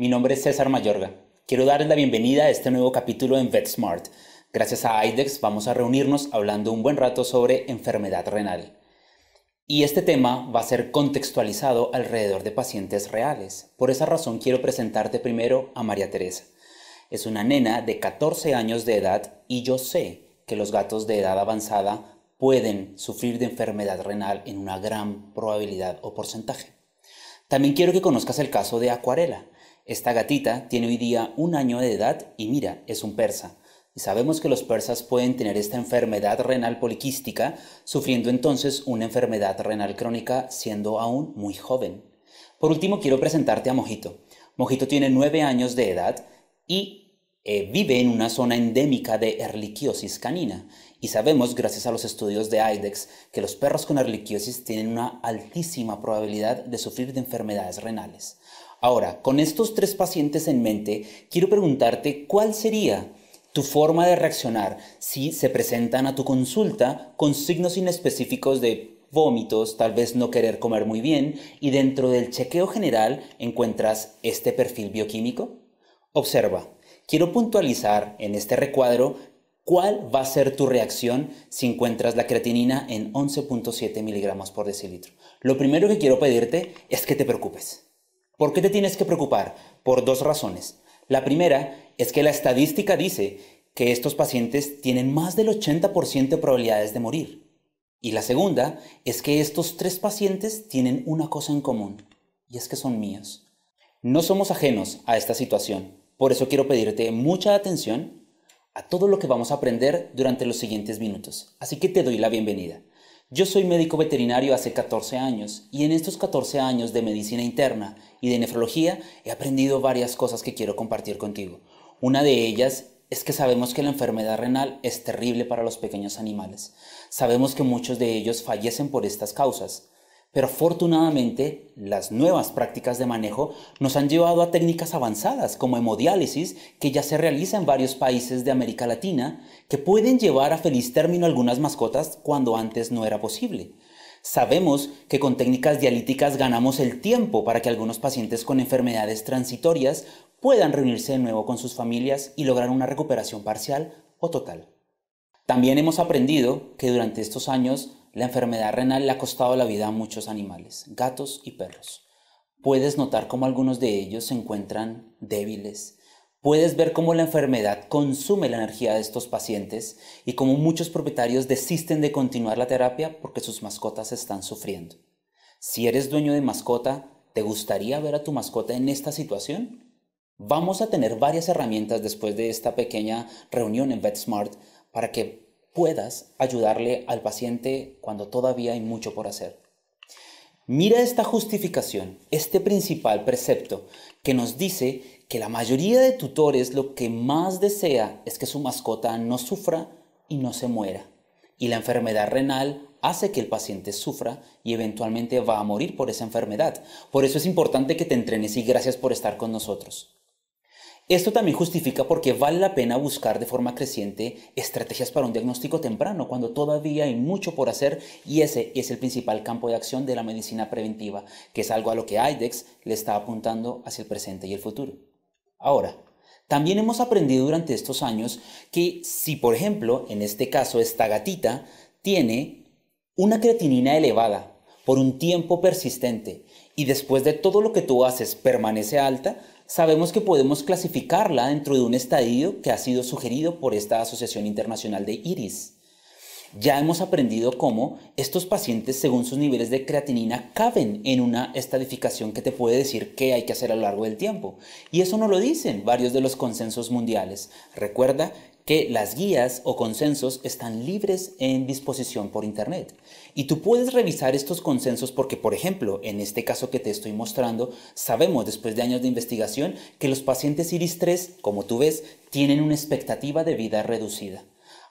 mi nombre es César Mayorga. Quiero darles la bienvenida a este nuevo capítulo en VetSmart. Gracias a IDEXX vamos a reunirnos hablando un buen rato sobre enfermedad renal. Y este tema va a ser contextualizado alrededor de pacientes reales. Por esa razón quiero presentarte primero a María Teresa. Es una nena de 14 años de edad y yo sé que los gatos de edad avanzada pueden sufrir de enfermedad renal en una gran probabilidad o porcentaje. También quiero que conozcas el caso de Acuarela. Esta gatita tiene hoy día 1 año de edad y mira, es un persa. Y sabemos que los persas pueden tener esta enfermedad renal poliquística, sufriendo entonces una enfermedad renal crónica siendo aún muy joven. Por último, quiero presentarte a Mojito. Mojito tiene 9 años de edad y vive en una zona endémica de erliquiosis canina. Y sabemos, gracias a los estudios de IDEXX, que los perros con erliquiosis tienen una altísima probabilidad de sufrir de enfermedades renales. Ahora, con estos 3 pacientes en mente, quiero preguntarte cuál sería tu forma de reaccionar si se presentan a tu consulta con signos inespecíficos de vómitos, tal vez no querer comer muy bien, y dentro del chequeo general encuentras este perfil bioquímico. Observa, quiero puntualizar en este recuadro cuál va a ser tu reacción si encuentras la creatinina en 11.7 miligramos por decilitro. Lo primero que quiero pedirte es que te preocupes. ¿Por qué te tienes que preocupar? Por 2 razones. La primera es que la estadística dice que estos pacientes tienen más del 80% de probabilidades de morir. Y la segunda es que estos 3 pacientes tienen una cosa en común, y es que son míos. No somos ajenos a esta situación, por eso quiero pedirte mucha atención a todo lo que vamos a aprender durante los siguientes minutos. Así que te doy la bienvenida. Yo soy médico veterinario hace 14 años y en estos 14 años de medicina interna y de nefrología he aprendido varias cosas que quiero compartir contigo. Una de ellas es que sabemos que la enfermedad renal es terrible para los pequeños animales. Sabemos que muchos de ellos fallecen por estas causas. Pero afortunadamente, las nuevas prácticas de manejo nos han llevado a técnicas avanzadas como hemodiálisis, que ya se realiza en varios países de América Latina, que pueden llevar a feliz término algunas mascotas cuando antes no era posible. Sabemos que con técnicas dialíticas ganamos el tiempo para que algunos pacientes con enfermedades transitorias puedan reunirse de nuevo con sus familias y lograr una recuperación parcial o total. También hemos aprendido que durante estos años la enfermedad renal le ha costado la vida a muchos animales, gatos y perros. Puedes notar cómo algunos de ellos se encuentran débiles. Puedes ver cómo la enfermedad consume la energía de estos pacientes y cómo muchos propietarios desisten de continuar la terapia porque sus mascotas están sufriendo. Si eres dueño de mascota, ¿te gustaría ver a tu mascota en esta situación? Vamos a tener varias herramientas después de esta pequeña reunión en VetSmart para que puedas ayudarle al paciente cuando todavía hay mucho por hacer. Mira esta justificación, este principal precepto que nos dice que la mayoría de tutores lo que más desea es que su mascota no sufra y no se muera. Y la enfermedad renal hace que el paciente sufra y eventualmente va a morir por esa enfermedad. Por eso es importante que te entrenes y gracias por estar con nosotros. Esto también justifica por qué vale la pena buscar de forma creciente estrategias para un diagnóstico temprano, cuando todavía hay mucho por hacer y ese es el principal campo de acción de la medicina preventiva, que es algo a lo que IDEXX le está apuntando hacia el presente y el futuro. Ahora, también hemos aprendido durante estos años que si, por ejemplo, en este caso esta gatita tiene una creatinina elevada por un tiempo persistente y después de todo lo que tú haces permanece alta, sabemos que podemos clasificarla dentro de un estadio que ha sido sugerido por esta Asociación Internacional de IRIS. Ya hemos aprendido cómo estos pacientes, según sus niveles de creatinina, caben en una estadificación que te puede decir qué hay que hacer a lo largo del tiempo. Y eso no lo dicen varios de los consensos mundiales. Recuerda que las guías o consensos están libres en disposición por internet. Y tú puedes revisar estos consensos porque, por ejemplo, en este caso que te estoy mostrando, sabemos después de años de investigación que los pacientes IRIS-3, como tú ves, tienen una expectativa de vida reducida.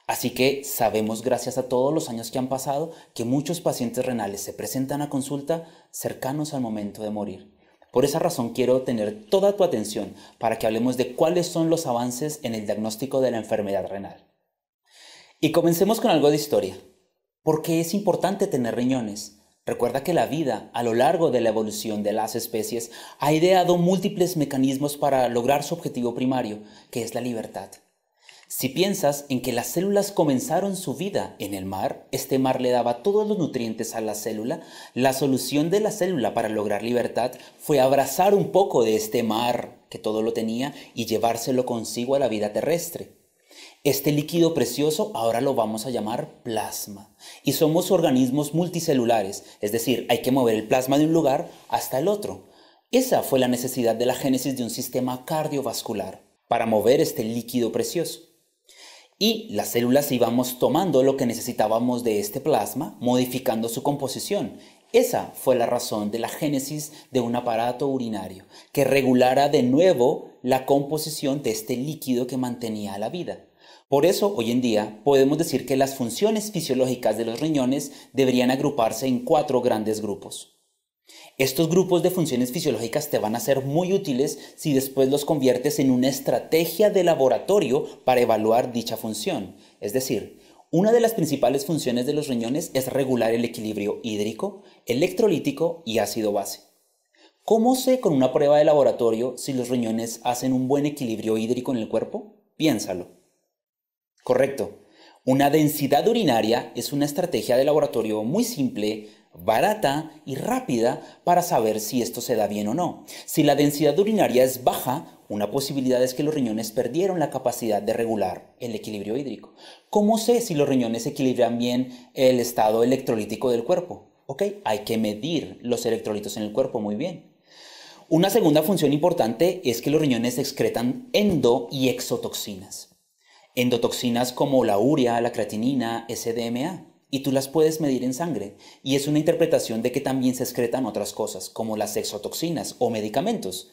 Así que sabemos, gracias a todos los años que han pasado, que muchos pacientes renales se presentan a consulta cercanos al momento de morir. Por esa razón quiero tener toda tu atención para que hablemos de cuáles son los avances en el diagnóstico de la enfermedad renal. Y comencemos con algo de historia. ¿Por qué es importante tener riñones? Recuerda que la vida, a lo largo de la evolución de las especies, ha ideado múltiples mecanismos para lograr su objetivo primario, que es la libertad. Si piensas en que las células comenzaron su vida en el mar, este mar le daba todos los nutrientes a la célula, la solución de la célula para lograr libertad fue abrazar un poco de este mar que todo lo tenía y llevárselo consigo a la vida terrestre. Este líquido precioso ahora lo vamos a llamar plasma. Y somos organismos multicelulares, es decir, hay que mover el plasma de un lugar hasta el otro. Esa fue la necesidad de la génesis de un sistema cardiovascular, para mover este líquido precioso. Y las células íbamos tomando lo que necesitábamos de este plasma, modificando su composición. Esa fue la razón de la génesis de un aparato urinario, que regulara de nuevo la composición de este líquido que mantenía la vida. Por eso, hoy en día, podemos decir que las funciones fisiológicas de los riñones deberían agruparse en 4 grandes grupos. Estos grupos de funciones fisiológicas te van a ser muy útiles si después los conviertes en una estrategia de laboratorio para evaluar dicha función. Es decir, una de las principales funciones de los riñones es regular el equilibrio hídrico, electrolítico y ácido-base. ¿Cómo sé con una prueba de laboratorio si los riñones hacen un buen equilibrio hídrico en el cuerpo? Piénsalo. Correcto. Una densidad urinaria es una estrategia de laboratorio muy simple, barata y rápida para saber si esto se da bien o no. Si la densidad urinaria es baja, una posibilidad es que los riñones perdieron la capacidad de regular el equilibrio hídrico. ¿Cómo sé si los riñones equilibran bien el estado electrolítico del cuerpo? Ok, hay que medir los electrolitos en el cuerpo muy bien. Una segunda función importante es que los riñones excretan endo y exotoxinas. Endotoxinas como la urea, la creatinina, SDMA. Y tú las puedes medir en sangre. Y es una interpretación de que también se excretan otras cosas, como las exotoxinas o medicamentos.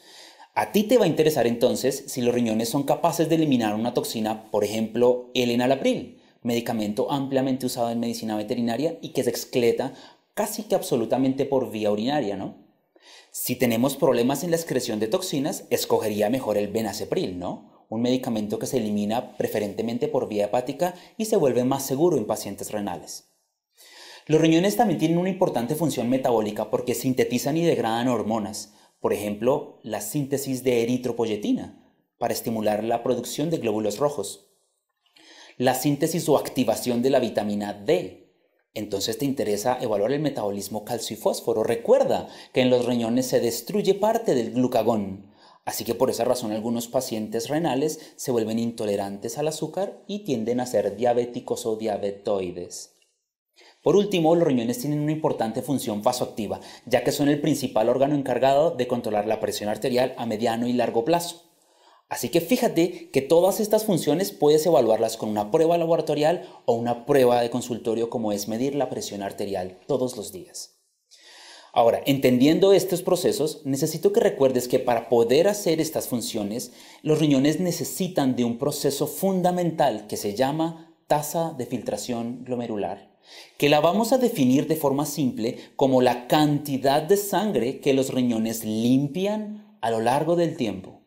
A ti te va a interesar entonces si los riñones son capaces de eliminar una toxina, por ejemplo, el enalapril, medicamento ampliamente usado en medicina veterinaria y que se excreta casi que absolutamente por vía urinaria, ¿no? Si tenemos problemas en la excreción de toxinas, escogería mejor el benacepril, ¿no? Un medicamento que se elimina preferentemente por vía hepática y se vuelve más seguro en pacientes renales. Los riñones también tienen una importante función metabólica porque sintetizan y degradan hormonas, por ejemplo, la síntesis de eritropoyetina para estimular la producción de glóbulos rojos, la síntesis o activación de la vitamina D. Entonces te interesa evaluar el metabolismo calcio y fósforo. Recuerda que en los riñones se destruye parte del glucagón. Así que por esa razón algunos pacientes renales se vuelven intolerantes al azúcar y tienden a ser diabéticos o diabetoides. Por último, los riñones tienen una importante función vasoactiva, ya que son el principal órgano encargado de controlar la presión arterial a mediano y largo plazo. Así que fíjate que todas estas funciones puedes evaluarlas con una prueba laboratorial o una prueba de consultorio, como es medir la presión arterial todos los días. Ahora, entendiendo estos procesos, necesito que recuerdes que para poder hacer estas funciones, los riñones necesitan de un proceso fundamental que se llama tasa de filtración glomerular, que la vamos a definir de forma simple como la cantidad de sangre que los riñones limpian a lo largo del tiempo.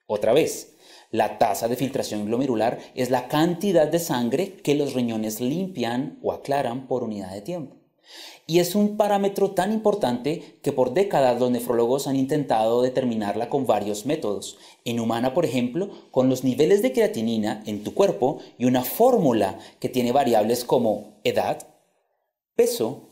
Otra vez, la tasa de filtración glomerular es la cantidad de sangre que los riñones limpian o aclaran por unidad de tiempo. Y es un parámetro tan importante que por décadas los nefrólogos han intentado determinarla con varios métodos. En humana, por ejemplo, con los niveles de creatinina en tu cuerpo y una fórmula que tiene variables como edad, peso,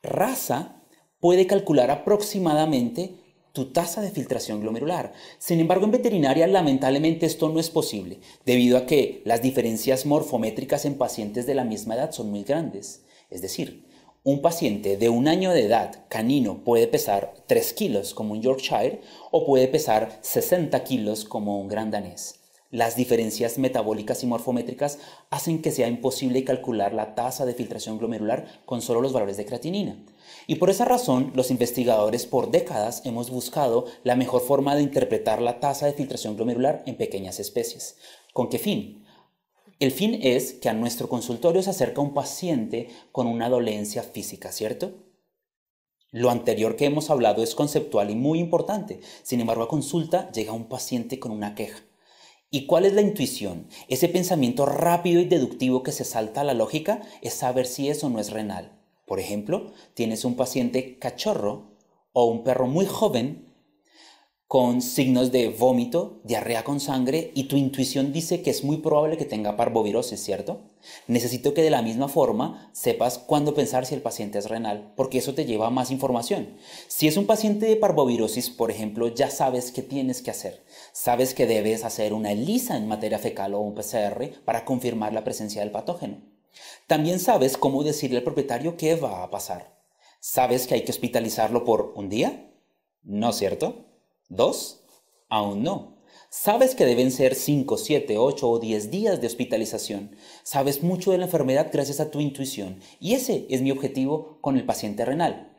raza, puede calcular aproximadamente tu tasa de filtración glomerular. Sin embargo, en veterinaria lamentablemente esto no es posible, debido a que las diferencias morfométricas en pacientes de la misma edad son muy grandes. Es decir, un paciente de 1 año de edad canino puede pesar 3 kilos como un Yorkshire o puede pesar 60 kilos como un gran danés. Las diferencias metabólicas y morfométricas hacen que sea imposible calcular la tasa de filtración glomerular con solo los valores de creatinina. Y por esa razón, los investigadores por décadas hemos buscado la mejor forma de interpretar la tasa de filtración glomerular en pequeñas especies. ¿Con qué fin? El fin es que a nuestro consultorio se acerca un paciente con una dolencia física, ¿cierto? Lo anterior que hemos hablado es conceptual y muy importante. Sin embargo, a consulta llega un paciente con una queja. ¿Y cuál es la intuición? Ese pensamiento rápido y deductivo que se salta a la lógica es saber si eso no es renal. Por ejemplo, tienes un paciente cachorro o un perro muy joven con signos de vómito, diarrea con sangre y tu intuición dice que es muy probable que tenga parvovirosis, ¿cierto? Necesito que de la misma forma sepas cuándo pensar si el paciente es renal, porque eso te lleva a más información. Si es un paciente de parvovirosis, por ejemplo, ya sabes qué tienes que hacer. Sabes que debes hacer una ELISA en materia fecal o un PCR para confirmar la presencia del patógeno. También sabes cómo decirle al propietario qué va a pasar. ¿Sabes que hay que hospitalizarlo por un día? No, ¿cierto? ¿2? Aún no. Sabes que deben ser 5, 7, 8 o 10 días de hospitalización. Sabes mucho de la enfermedad gracias a tu intuición. Y ese es mi objetivo con el paciente renal.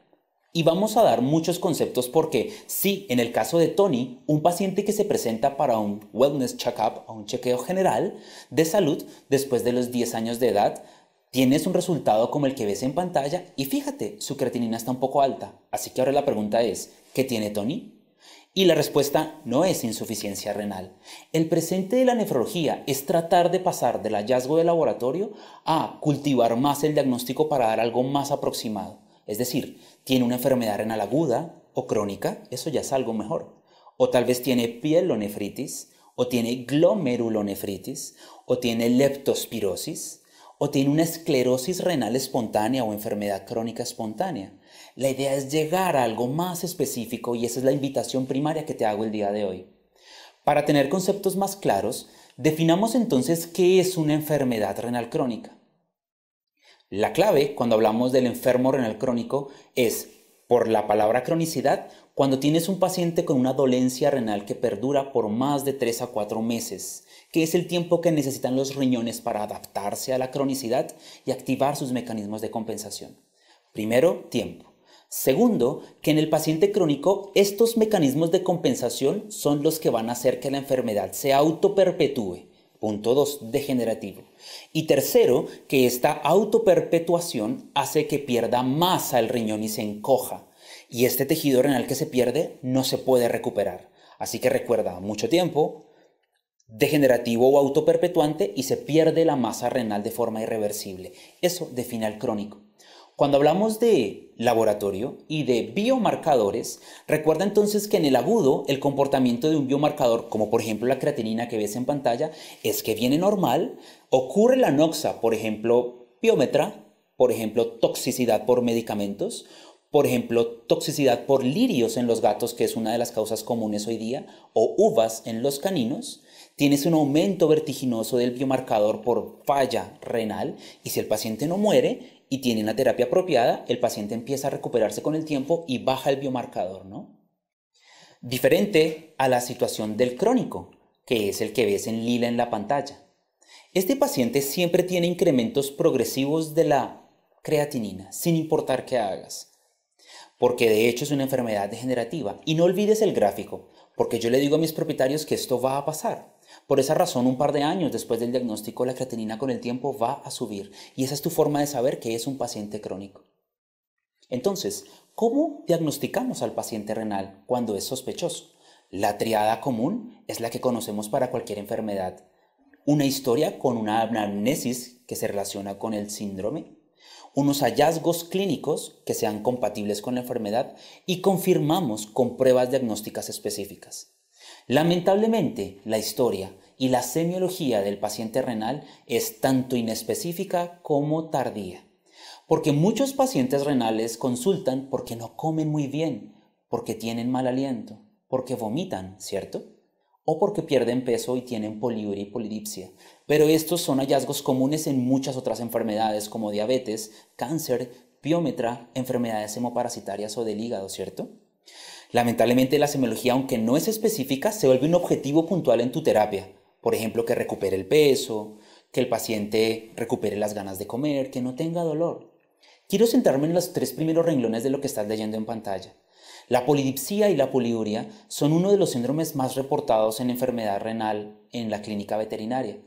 Y vamos a dar muchos conceptos porque si en el caso de Tony, un paciente que se presenta para un wellness check-up o un chequeo general de salud después de los 10 años de edad, tienes un resultado como el que ves en pantalla y fíjate, su creatinina está un poco alta. Así que ahora la pregunta es, ¿qué tiene Tony? Y la respuesta no es insuficiencia renal. El presente de la nefrología es tratar de pasar del hallazgo de laboratorio a cultivar más el diagnóstico para dar algo más aproximado. Es decir, tiene una enfermedad renal aguda o crónica, eso ya es algo mejor. O tal vez tiene pielonefritis, o tiene glomerulonefritis, o tiene leptospirosis, o tiene una esclerosis renal espontánea o enfermedad crónica espontánea. La idea es llegar a algo más específico y esa es la invitación primaria que te hago el día de hoy. Para tener conceptos más claros, definamos entonces qué es una enfermedad renal crónica. La clave cuando hablamos del enfermo renal crónico es, por la palabra cronicidad, cuando tienes un paciente con una dolencia renal que perdura por más de 3 a 4 meses, que es el tiempo que necesitan los riñones para adaptarse a la cronicidad y activar sus mecanismos de compensación. Primero, tiempo. Segundo, que en el paciente crónico estos mecanismos de compensación son los que van a hacer que la enfermedad se autoperpetúe. Punto 2, degenerativo. Y tercero, que esta autoperpetuación hace que pierda masa el riñón y se encoja. Y este tejido renal que se pierde no se puede recuperar. Así que recuerda, mucho tiempo, degenerativo o autoperpetuante y se pierde la masa renal de forma irreversible. Eso define al crónico. Cuando hablamos de laboratorio y de biomarcadores, recuerda entonces que en el agudo el comportamiento de un biomarcador, como por ejemplo la creatinina que ves en pantalla, es que viene normal, ocurre la noxa, por ejemplo, piómetra, por ejemplo, toxicidad por medicamentos, por ejemplo, toxicidad por lirios en los gatos, que es una de las causas comunes hoy día, o uvas en los caninos. Tienes un aumento vertiginoso del biomarcador por falla renal y si el paciente no muere y tiene una terapia apropiada, el paciente empieza a recuperarse con el tiempo y baja el biomarcador, ¿no? Diferente a la situación del crónico, que es el que ves en lila en la pantalla. Este paciente siempre tiene incrementos progresivos de la creatinina, sin importar qué hagas, porque de hecho es una enfermedad degenerativa. Y no olvides el gráfico, porque yo le digo a mis propietarios que esto va a pasar. Por esa razón, un par de años después del diagnóstico, la creatinina con el tiempo va a subir. Y esa es tu forma de saber que es un paciente crónico. Entonces, ¿cómo diagnosticamos al paciente renal cuando es sospechoso? La triada común es la que conocemos para cualquier enfermedad. Una historia con una anamnesis que se relaciona con el síndrome, unos hallazgos clínicos que sean compatibles con la enfermedad y confirmamos con pruebas diagnósticas específicas. Lamentablemente, la historia y la semiología del paciente renal es tanto inespecífica como tardía, porque muchos pacientes renales consultan porque no comen muy bien, porque tienen mal aliento, porque vomitan, ¿cierto? O porque pierden peso y tienen poliuria y polidipsia. Pero estos son hallazgos comunes en muchas otras enfermedades como diabetes, cáncer, piómetra, enfermedades hemoparasitarias o del hígado, ¿cierto? Lamentablemente la semiología, aunque no es específica, se vuelve un objetivo puntual en tu terapia. Por ejemplo, que recupere el peso, que el paciente recupere las ganas de comer, que no tenga dolor. Quiero centrarme en los 3 primeros renglones de lo que estás leyendo en pantalla. La polidipsia y la poliuria son uno de los síndromes más reportados en enfermedad renal en la clínica veterinaria.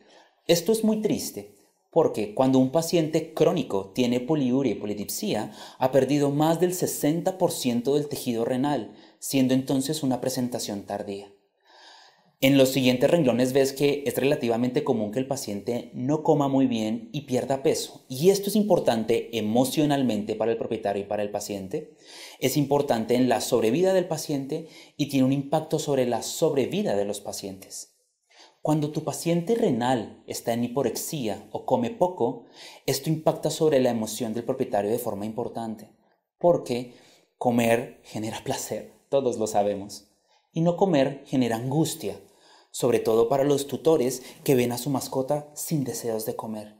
Esto es muy triste porque cuando un paciente crónico tiene poliuria y polidipsia, ha perdido más del 60% del tejido renal, siendo entonces una presentación tardía. En los siguientes renglones ves que es relativamente común que el paciente no coma muy bien y pierda peso. Y esto es importante emocionalmente para el propietario y para el paciente. Es importante en la sobrevida del paciente y tiene un impacto sobre la sobrevida de los pacientes. Cuando tu paciente renal está en hiporexia o come poco, esto impacta sobre la emoción del propietario de forma importante, porque comer genera placer, todos lo sabemos, y no comer genera angustia, sobre todo para los tutores que ven a su mascota sin deseos de comer.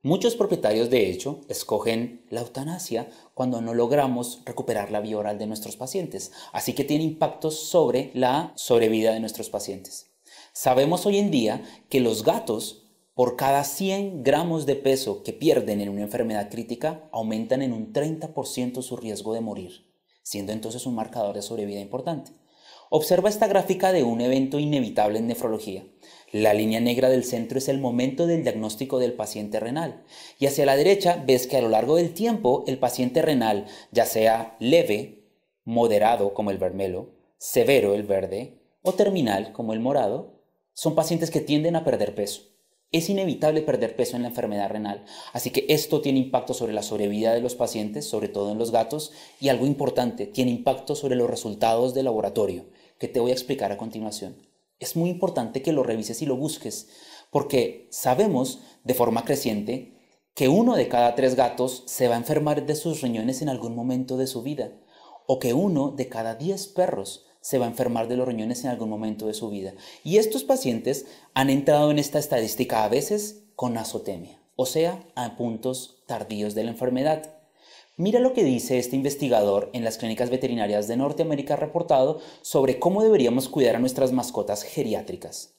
Muchos propietarios, de hecho, escogen la eutanasia cuando no logramos recuperar la vía oral de nuestros pacientes, así que tiene impactos sobre la sobrevida de nuestros pacientes. Sabemos hoy en día que los gatos, por cada 100 gramos de peso que pierden en una enfermedad crítica, aumentan en un 30% su riesgo de morir, siendo entonces un marcador de sobrevida importante. Observa esta gráfica de un evento inevitable en nefrología. La línea negra del centro es el momento del diagnóstico del paciente renal y hacia la derecha ves que a lo largo del tiempo el paciente renal, ya sea leve, moderado como el vermelo, severo el verde o terminal como el morado, son pacientes que tienden a perder peso. Es inevitable perder peso en la enfermedad renal, así que esto tiene impacto sobre la sobrevida de los pacientes, sobre todo en los gatos, y algo importante, tiene impacto sobre los resultados de laboratorio, que te voy a explicar a continuación. Es muy importante que lo revises y lo busques, porque sabemos de forma creciente que 1 de cada 3 gatos se va a enfermar de sus riñones en algún momento de su vida, o que 1 de cada 10 perros se va a enfermar de los riñones en algún momento de su vida. Y estos pacientes han entrado en esta estadística a veces con azotemia, o sea, a puntos tardíos de la enfermedad. Mira lo que dice este investigador en las clínicas veterinarias de Norteamérica reportado sobre cómo deberíamos cuidar a nuestras mascotas geriátricas.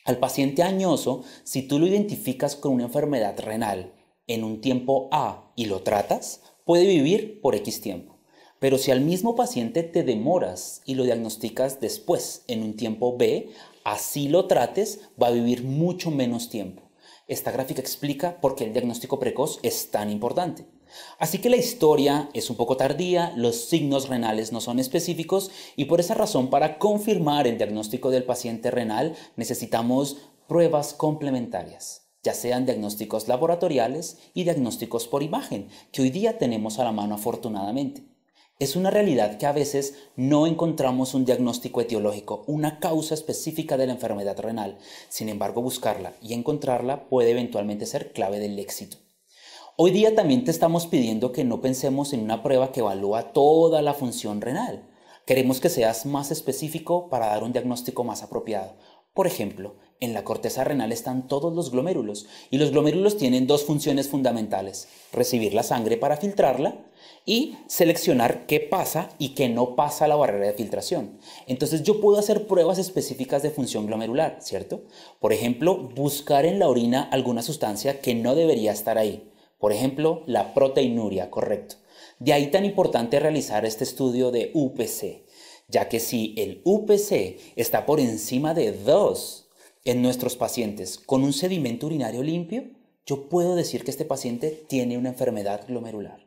Al paciente añoso, si tú lo identificas con una enfermedad renal en un tiempo A y lo tratas, puede vivir por X tiempo. Pero si al mismo paciente te demoras y lo diagnosticas después, en un tiempo B, así lo trates, va a vivir mucho menos tiempo. Esta gráfica explica por qué el diagnóstico precoz es tan importante. Así que la historia es un poco tardía, los signos renales no son específicos y por esa razón para confirmar el diagnóstico del paciente renal necesitamos pruebas complementarias, ya sean diagnósticos laboratoriales y diagnósticos por imagen, que hoy día tenemos a la mano afortunadamente. Es una realidad que a veces no encontramos un diagnóstico etiológico, una causa específica de la enfermedad renal. Sin embargo, buscarla y encontrarla puede eventualmente ser clave del éxito. Hoy día también te estamos pidiendo que no pensemos en una prueba que evalúa toda la función renal. Queremos que seas más específico para dar un diagnóstico más apropiado. Por ejemplo, en la corteza renal están todos los glomérulos y los glomérulos tienen 2 funciones fundamentales: recibir la sangre para filtrarla y seleccionar qué pasa y qué no pasa a la barrera de filtración. Entonces yo puedo hacer pruebas específicas de función glomerular, ¿cierto? Por ejemplo, buscar en la orina alguna sustancia que no debería estar ahí. Por ejemplo, la proteinuria, correcto. De ahí tan importante realizar este estudio de UPC, ya que si el UPC está por encima de 2 en nuestros pacientes con un sedimento urinario limpio, yo puedo decir que este paciente tiene una enfermedad glomerular.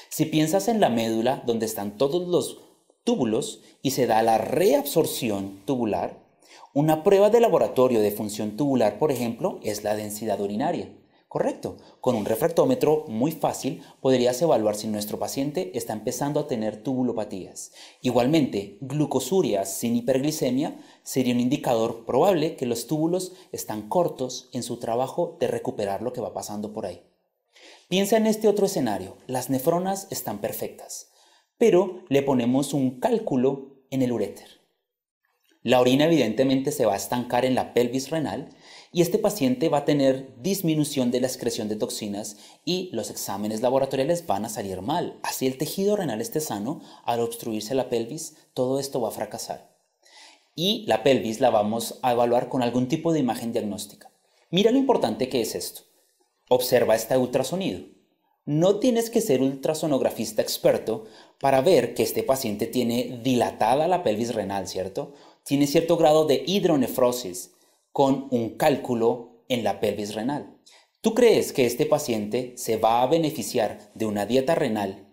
Si piensas en la médula, donde están todos los túbulos y se da la reabsorción tubular, una prueba de laboratorio de función tubular, por ejemplo, es la densidad urinaria. Correcto, con un refractómetro muy fácil podrías evaluar si nuestro paciente está empezando a tener tubulopatías. Igualmente, glucosurias sin hiperglicemia sería un indicador probable que los túbulos están cortos en su trabajo de recuperar lo que va pasando por ahí. Piensa en este otro escenario, las nefronas están perfectas, pero le ponemos un cálculo en el uréter. La orina evidentemente se va a estancar en la pelvis renal y este paciente va a tener disminución de la excreción de toxinas y los exámenes laboratoriales van a salir mal. Así el tejido renal esté sano, al obstruirse la pelvis, todo esto va a fracasar. Y la pelvis la vamos a evaluar con algún tipo de imagen diagnóstica. Mira lo importante que es esto. Observa este ultrasonido. No tienes que ser ultrasonografista experto para ver que este paciente tiene dilatada la pelvis renal, ¿cierto? Tiene cierto grado de hidronefrosis con un cálculo en la pelvis renal. ¿Tú crees que este paciente se va a beneficiar de una dieta renal,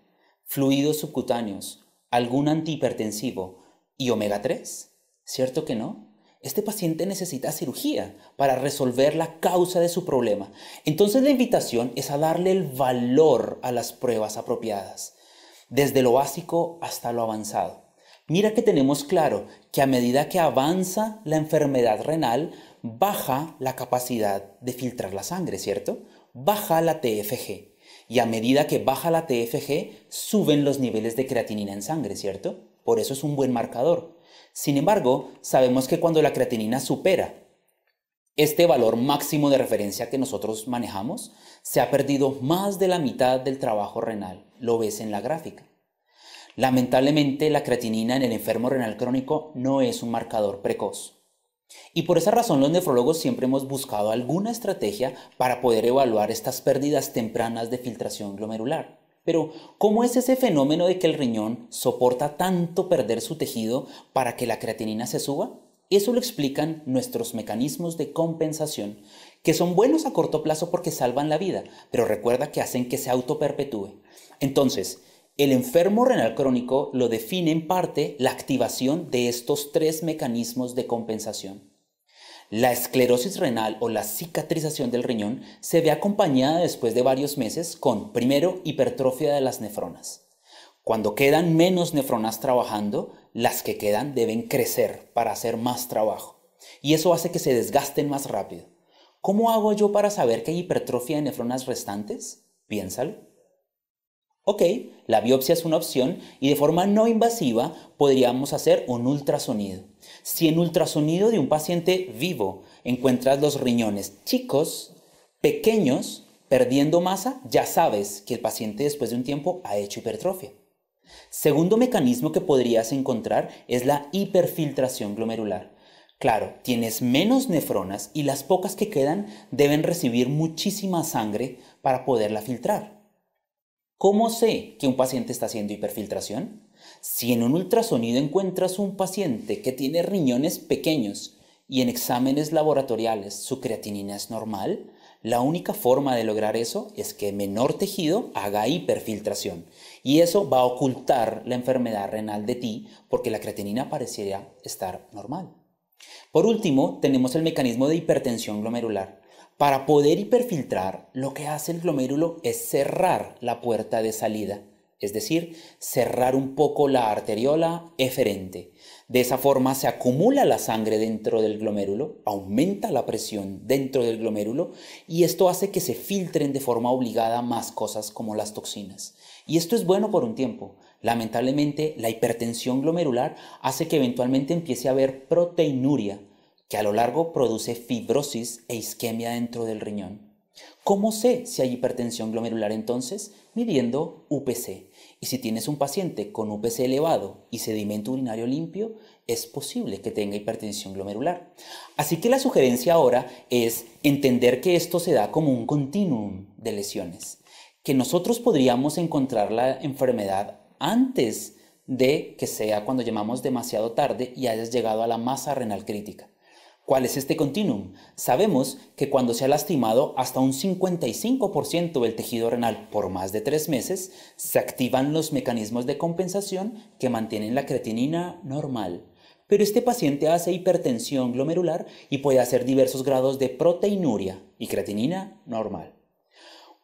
fluidos subcutáneos, algún antihipertensivo y omega 3? ¿Cierto que no? Este paciente necesita cirugía para resolver la causa de su problema. Entonces la invitación es a darle el valor a las pruebas apropiadas, desde lo básico hasta lo avanzado. Mira que tenemos claro que a medida que avanza la enfermedad renal, baja la capacidad de filtrar la sangre, ¿cierto? Baja la TFG. Y a medida que baja la TFG, suben los niveles de creatinina en sangre, ¿cierto? Por eso es un buen marcador. Sin embargo, sabemos que cuando la creatinina supera este valor máximo de referencia que nosotros manejamos, se ha perdido más de la mitad del trabajo renal. Lo ves en la gráfica. Lamentablemente, la creatinina en el enfermo renal crónico no es un marcador precoz. Y por esa razón los nefrólogos siempre hemos buscado alguna estrategia para poder evaluar estas pérdidas tempranas de filtración glomerular. Pero, ¿cómo es ese fenómeno de que el riñón soporta tanto perder su tejido para que la creatinina se suba? Eso lo explican nuestros mecanismos de compensación, que son buenos a corto plazo porque salvan la vida, pero recuerda que hacen que se autoperpetúe. Entonces, el enfermo renal crónico lo define en parte la activación de estos tres mecanismos de compensación. La esclerosis renal o la cicatrización del riñón se ve acompañada después de varios meses con, primero, hipertrofia de las nefronas. Cuando quedan menos nefronas trabajando, las que quedan deben crecer para hacer más trabajo. Y eso hace que se desgasten más rápido. ¿Cómo hago yo para saber que hay hipertrofia de nefronas restantes? Piénsalo. Ok, la biopsia es una opción y de forma no invasiva podríamos hacer un ultrasonido. Si en ultrasonido de un paciente vivo encuentras los riñones chicos, pequeños, perdiendo masa, ya sabes que el paciente después de un tiempo ha hecho hipertrofia. Segundo mecanismo que podrías encontrar es la hiperfiltración glomerular. Claro, tienes menos nefronas y las pocas que quedan deben recibir muchísima sangre para poderla filtrar. ¿Cómo sé que un paciente está haciendo hiperfiltración? Si en un ultrasonido encuentras un paciente que tiene riñones pequeños y en exámenes laboratoriales su creatinina es normal, la única forma de lograr eso es que menor tejido haga hiperfiltración. Y eso va a ocultar la enfermedad renal de ti porque la creatinina pareciera estar normal. Por último, tenemos el mecanismo de hipertensión glomerular. Para poder hiperfiltrar, lo que hace el glomérulo es cerrar la puerta de salida, es decir, cerrar un poco la arteriola eferente. De esa forma se acumula la sangre dentro del glomérulo, aumenta la presión dentro del glomérulo y esto hace que se filtren de forma obligada más cosas como las toxinas. Y esto es bueno por un tiempo. Lamentablemente, la hipertensión glomerular hace que eventualmente empiece a haber proteinuria, que a lo largo produce fibrosis e isquemia dentro del riñón. ¿Cómo sé si hay hipertensión glomerular entonces? Midiendo UPC. Y si tienes un paciente con UPC elevado y sedimento urinario limpio, es posible que tenga hipertensión glomerular. Así que la sugerencia ahora es entender que esto se da como un continuum de lesiones, que nosotros podríamos encontrar la enfermedad antes de que sea cuando llamamos demasiado tarde y hayas llegado a la masa renal crítica. ¿Cuál es este continuum? Sabemos que cuando se ha lastimado hasta un 55% del tejido renal por más de 3 meses, se activan los mecanismos de compensación que mantienen la creatinina normal. Pero este paciente hace hipertensión glomerular y puede hacer diversos grados de proteinuria y creatinina normal.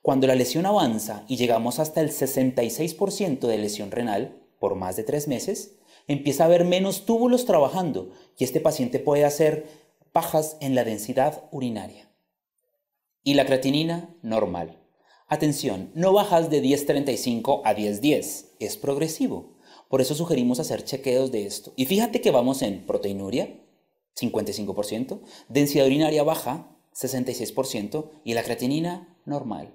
Cuando la lesión avanza y llegamos hasta el 66% de lesión renal por más de 3 meses, empieza a haber menos túbulos trabajando y este paciente puede hacer bajas en la densidad urinaria. Y la creatinina normal. Atención, no bajas de 10.35 a 10.10, es progresivo. Por eso sugerimos hacer chequeos de esto. Y fíjate que vamos en proteinuria, 55%, densidad urinaria baja, 66%, y la creatinina normal.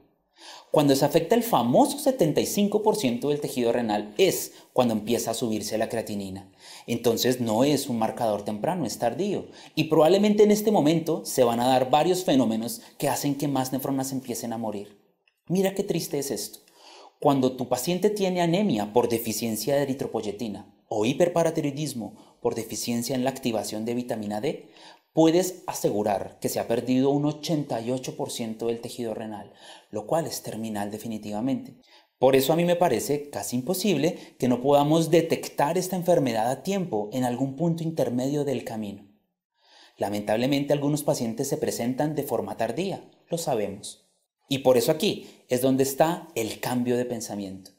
Cuando se afecta el famoso 75% del tejido renal es cuando empieza a subirse la creatinina. Entonces no es un marcador temprano, es tardío. Y probablemente en este momento se van a dar varios fenómenos que hacen que más nefronas empiecen a morir. Mira qué triste es esto. Cuando tu paciente tiene anemia por deficiencia de eritropoyetina o hiperparatiroidismo por deficiencia en la activación de vitamina D, puedes asegurar que se ha perdido un 88% del tejido renal, lo cual es terminal definitivamente. Por eso a mí me parece casi imposible que no podamos detectar esta enfermedad a tiempo en algún punto intermedio del camino. Lamentablemente algunos pacientes se presentan de forma tardía, lo sabemos. Y por eso aquí es donde está el cambio de pensamiento.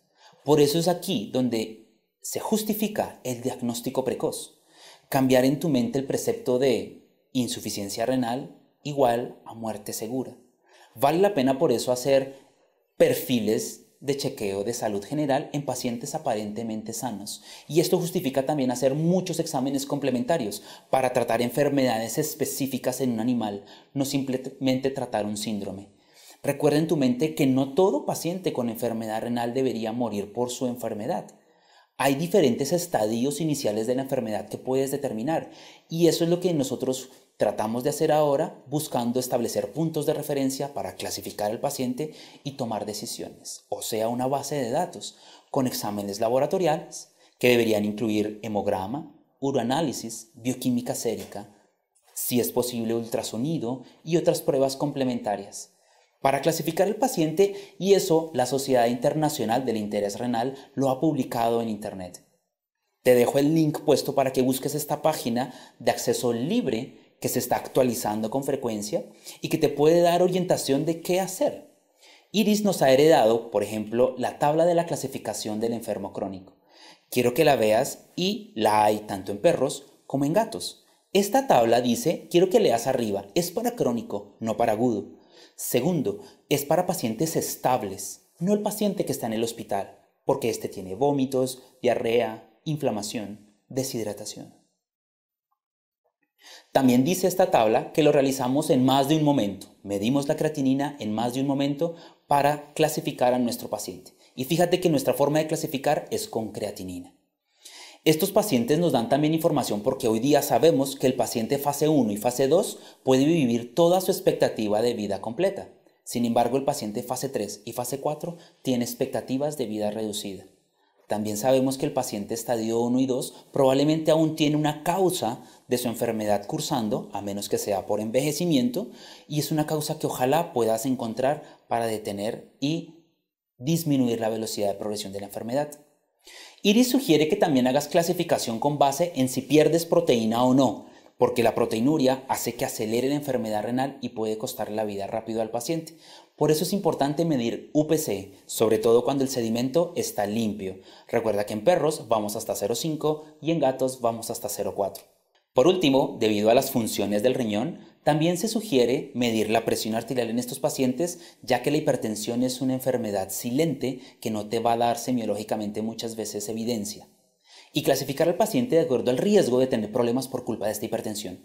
Por eso es aquí donde se justifica el diagnóstico precoz. Cambiar en tu mente el precepto de insuficiencia renal igual a muerte segura. Vale la pena por eso hacer perfiles de chequeo de salud general en pacientes aparentemente sanos. Y esto justifica también hacer muchos exámenes complementarios para tratar enfermedades específicas en un animal, no simplemente tratar un síndrome. Recuerda en tu mente que no todo paciente con enfermedad renal debería morir por su enfermedad. Hay diferentes estadios iniciales de la enfermedad que puedes determinar y eso es lo que nosotros tratamos de hacer ahora, buscando establecer puntos de referencia para clasificar al paciente y tomar decisiones, o sea, una base de datos con exámenes laboratoriales que deberían incluir hemograma, uroanálisis, bioquímica sérica, si es posible ultrasonido y otras pruebas complementarias para clasificar el paciente, y eso la Sociedad Internacional del Interés Renal lo ha publicado en Internet. Te dejo el link puesto para que busques esta página de acceso libre que se está actualizando con frecuencia y que te puede dar orientación de qué hacer. Iris nos ha heredado, por ejemplo, la tabla de la clasificación del enfermo crónico. Quiero que la veas y la hay tanto en perros como en gatos. Esta tabla dice, quiero que leas arriba, es para crónico, no para agudo. Segundo, es para pacientes estables, no el paciente que está en el hospital, porque este tiene vómitos, diarrea, inflamación, deshidratación. También dice esta tabla que lo realizamos en más de un momento. Medimos la creatinina en más de un momento para clasificar a nuestro paciente. Y fíjate que nuestra forma de clasificar es con creatinina. Estos pacientes nos dan también información porque hoy día sabemos que el paciente fase 1 y fase 2 puede vivir toda su expectativa de vida completa. Sin embargo, el paciente fase 3 y fase 4 tiene expectativas de vida reducida. También sabemos que el paciente estadio 1 y 2 probablemente aún tiene una causa de su enfermedad cursando, a menos que sea por envejecimiento, y es una causa que ojalá puedas encontrar para detener y disminuir la velocidad de progresión de la enfermedad. Iris sugiere que también hagas clasificación con base en si pierdes proteína o no, porque la proteinuria hace que acelere la enfermedad renal y puede costar la vida rápido al paciente. Por eso es importante medir UPC, sobre todo cuando el sedimento está limpio. Recuerda que en perros vamos hasta 0,5 y en gatos vamos hasta 0,4. Por último, debido a las funciones del riñón, también se sugiere medir la presión arterial en estos pacientes, ya que la hipertensión es una enfermedad silente que no te va a dar semiológicamente muchas veces evidencia. Y clasificar al paciente de acuerdo al riesgo de tener problemas por culpa de esta hipertensión.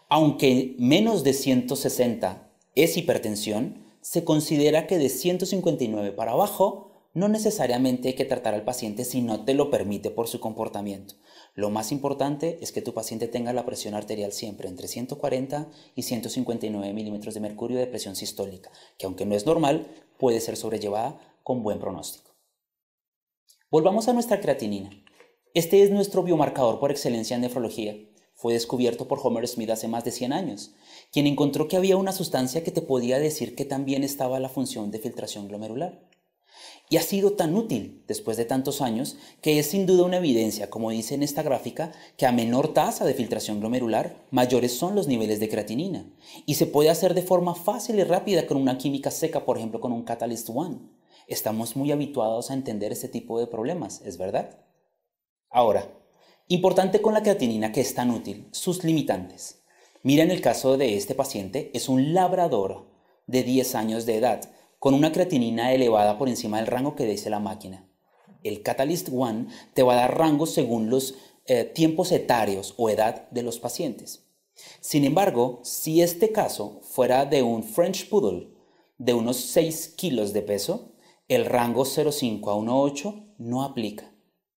Aunque menos de 160 es hipertensión, se considera que de 159 para abajo no necesariamente hay que tratar al paciente si no te lo permite por su comportamiento. Lo más importante es que tu paciente tenga la presión arterial siempre entre 140 y 159 milímetros de mercurio de presión sistólica, que aunque no es normal, puede ser sobrellevada con buen pronóstico. Volvamos a nuestra creatinina. Este es nuestro biomarcador por excelencia en nefrología. Fue descubierto por Homer Smith hace más de 100 años, quien encontró que había una sustancia que te podía decir que también estaba la función de filtración glomerular. Y ha sido tan útil después de tantos años que es sin duda una evidencia, como dice en esta gráfica, que a menor tasa de filtración glomerular, mayores son los niveles de creatinina. Y se puede hacer de forma fácil y rápida con una química seca, por ejemplo con un Catalyst 1. Estamos muy habituados a entender este tipo de problemas, ¿es verdad? Ahora, importante con la creatinina que es tan útil, sus limitantes. Mira en el caso de este paciente, es un labrador de 10 años de edad, con una creatinina elevada por encima del rango que dice la máquina. El Catalyst 1 te va a dar rangos según los tiempos etarios o edad de los pacientes. Sin embargo, si este caso fuera de un French Poodle de unos 6 kilos de peso, el rango 0,5 a 1,8 no aplica.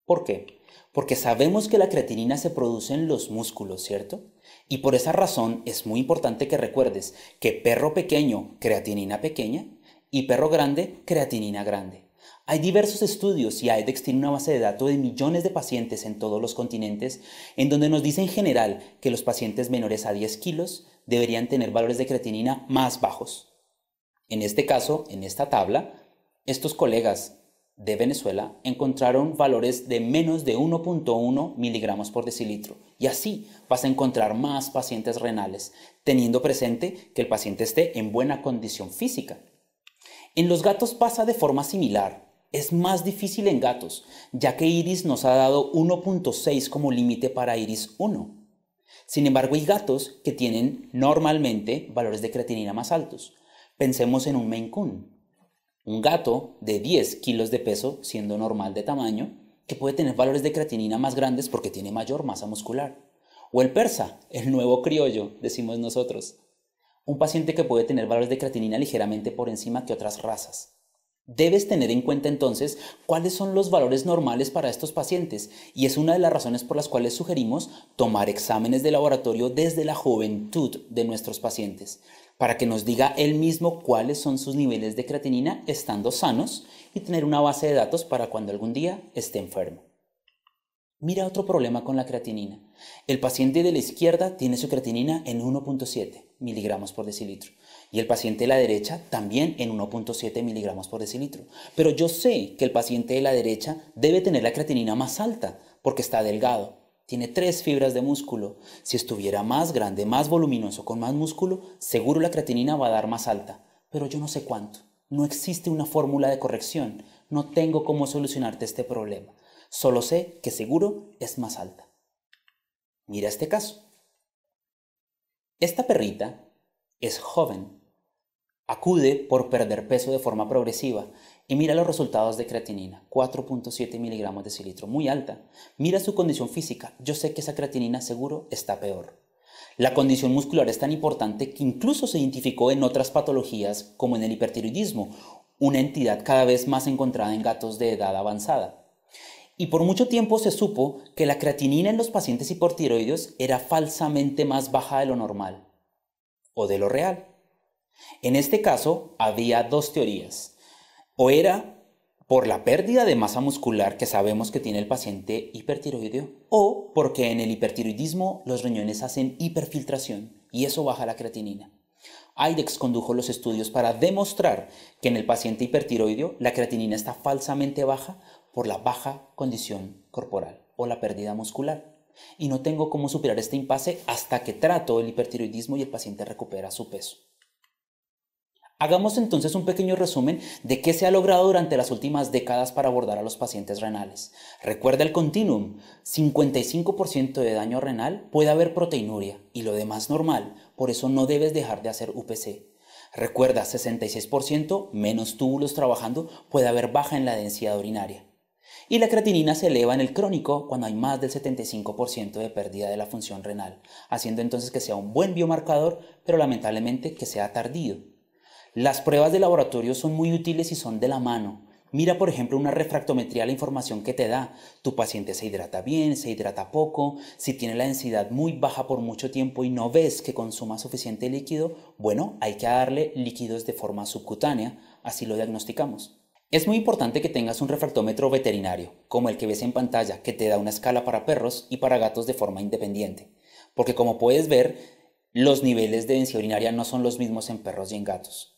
¿Por qué? Porque sabemos que la creatinina se produce en los músculos, ¿cierto? Y por esa razón es muy importante que recuerdes que perro pequeño, creatinina pequeña, y perro grande, creatinina grande. Hay diversos estudios y IDEXX tiene una base de datos de millones de pacientes en todos los continentes en donde nos dice en general que los pacientes menores a 10 kilos deberían tener valores de creatinina más bajos. En este caso, en esta tabla, estos colegas de Venezuela encontraron valores de menos de 1.1 miligramos por decilitro. Y así vas a encontrar más pacientes renales, teniendo presente que el paciente esté en buena condición física. En los gatos pasa de forma similar. Es más difícil en gatos, ya que IRIS nos ha dado 1.6 como límite para IRIS 1. Sin embargo, hay gatos que tienen normalmente valores de creatinina más altos. Pensemos en un Maine Coon, un gato de 10 kilos de peso, siendo normal de tamaño, que puede tener valores de creatinina más grandes porque tiene mayor masa muscular. O el persa, el nuevo criollo, decimos nosotros. Un paciente que puede tener valores de creatinina ligeramente por encima que otras razas. Debes tener en cuenta entonces cuáles son los valores normales para estos pacientes, y es una de las razones por las cuales sugerimos tomar exámenes de laboratorio desde la juventud de nuestros pacientes, para que nos diga él mismo cuáles son sus niveles de creatinina estando sanos y tener una base de datos para cuando algún día esté enfermo. Mira otro problema con la creatinina. El paciente de la izquierda tiene su creatinina en 1.7 miligramos por decilitro y el paciente de la derecha también en 1.7 miligramos por decilitro. Pero yo sé que el paciente de la derecha debe tener la creatinina más alta porque está delgado. Tiene 3 fibras de músculo. Si estuviera más grande, más voluminoso, con más músculo, seguro la creatinina va a dar más alta. Pero yo no sé cuánto. No existe una fórmula de corrección. No tengo cómo solucionarte este problema. Solo sé que seguro es más alta. Mira este caso. Esta perrita es joven. Acude por perder peso de forma progresiva y mira los resultados de creatinina, 4.7 miligramos de decilitro, muy alta. Mira su condición física, yo sé que esa creatinina seguro está peor. La condición muscular es tan importante que incluso se identificó en otras patologías como en el hipertiroidismo, una entidad cada vez más encontrada en gatos de edad avanzada. Y por mucho tiempo se supo que la creatinina en los pacientes hipotiroideos era falsamente más baja de lo normal o de lo real. En este caso había 2 teorías. O era por la pérdida de masa muscular que sabemos que tiene el paciente hipertiroideo, o porque en el hipertiroidismo los riñones hacen hiperfiltración y eso baja la creatinina. IDEXX condujo los estudios para demostrar que en el paciente hipertiroideo la creatinina está falsamente baja por la baja condición corporal o la pérdida muscular. Y no tengo cómo superar este impasse hasta que trato el hipertiroidismo y el paciente recupera su peso. Hagamos entonces un pequeño resumen de qué se ha logrado durante las últimas décadas para abordar a los pacientes renales. Recuerda el continuum, 55% de daño renal puede haber proteinuria y lo demás normal, por eso no debes dejar de hacer UPC. Recuerda, 66% menos túbulos trabajando puede haber baja en la densidad urinaria. Y la creatinina se eleva en el crónico cuando hay más del 75% de pérdida de la función renal, haciendo entonces que sea un buen biomarcador, pero lamentablemente que sea tardío. Las pruebas de laboratorio son muy útiles y son de la mano. Mira, por ejemplo, una refractometría, la información que te da. Tu paciente se hidrata bien, se hidrata poco, si tiene la densidad muy baja por mucho tiempo y no ves que consuma suficiente líquido, bueno, hay que darle líquidos de forma subcutánea, así lo diagnosticamos. Es muy importante que tengas un refractómetro veterinario, como el que ves en pantalla, que te da una escala para perros y para gatos de forma independiente. Porque como puedes ver, los niveles de densidad urinaria no son los mismos en perros y en gatos.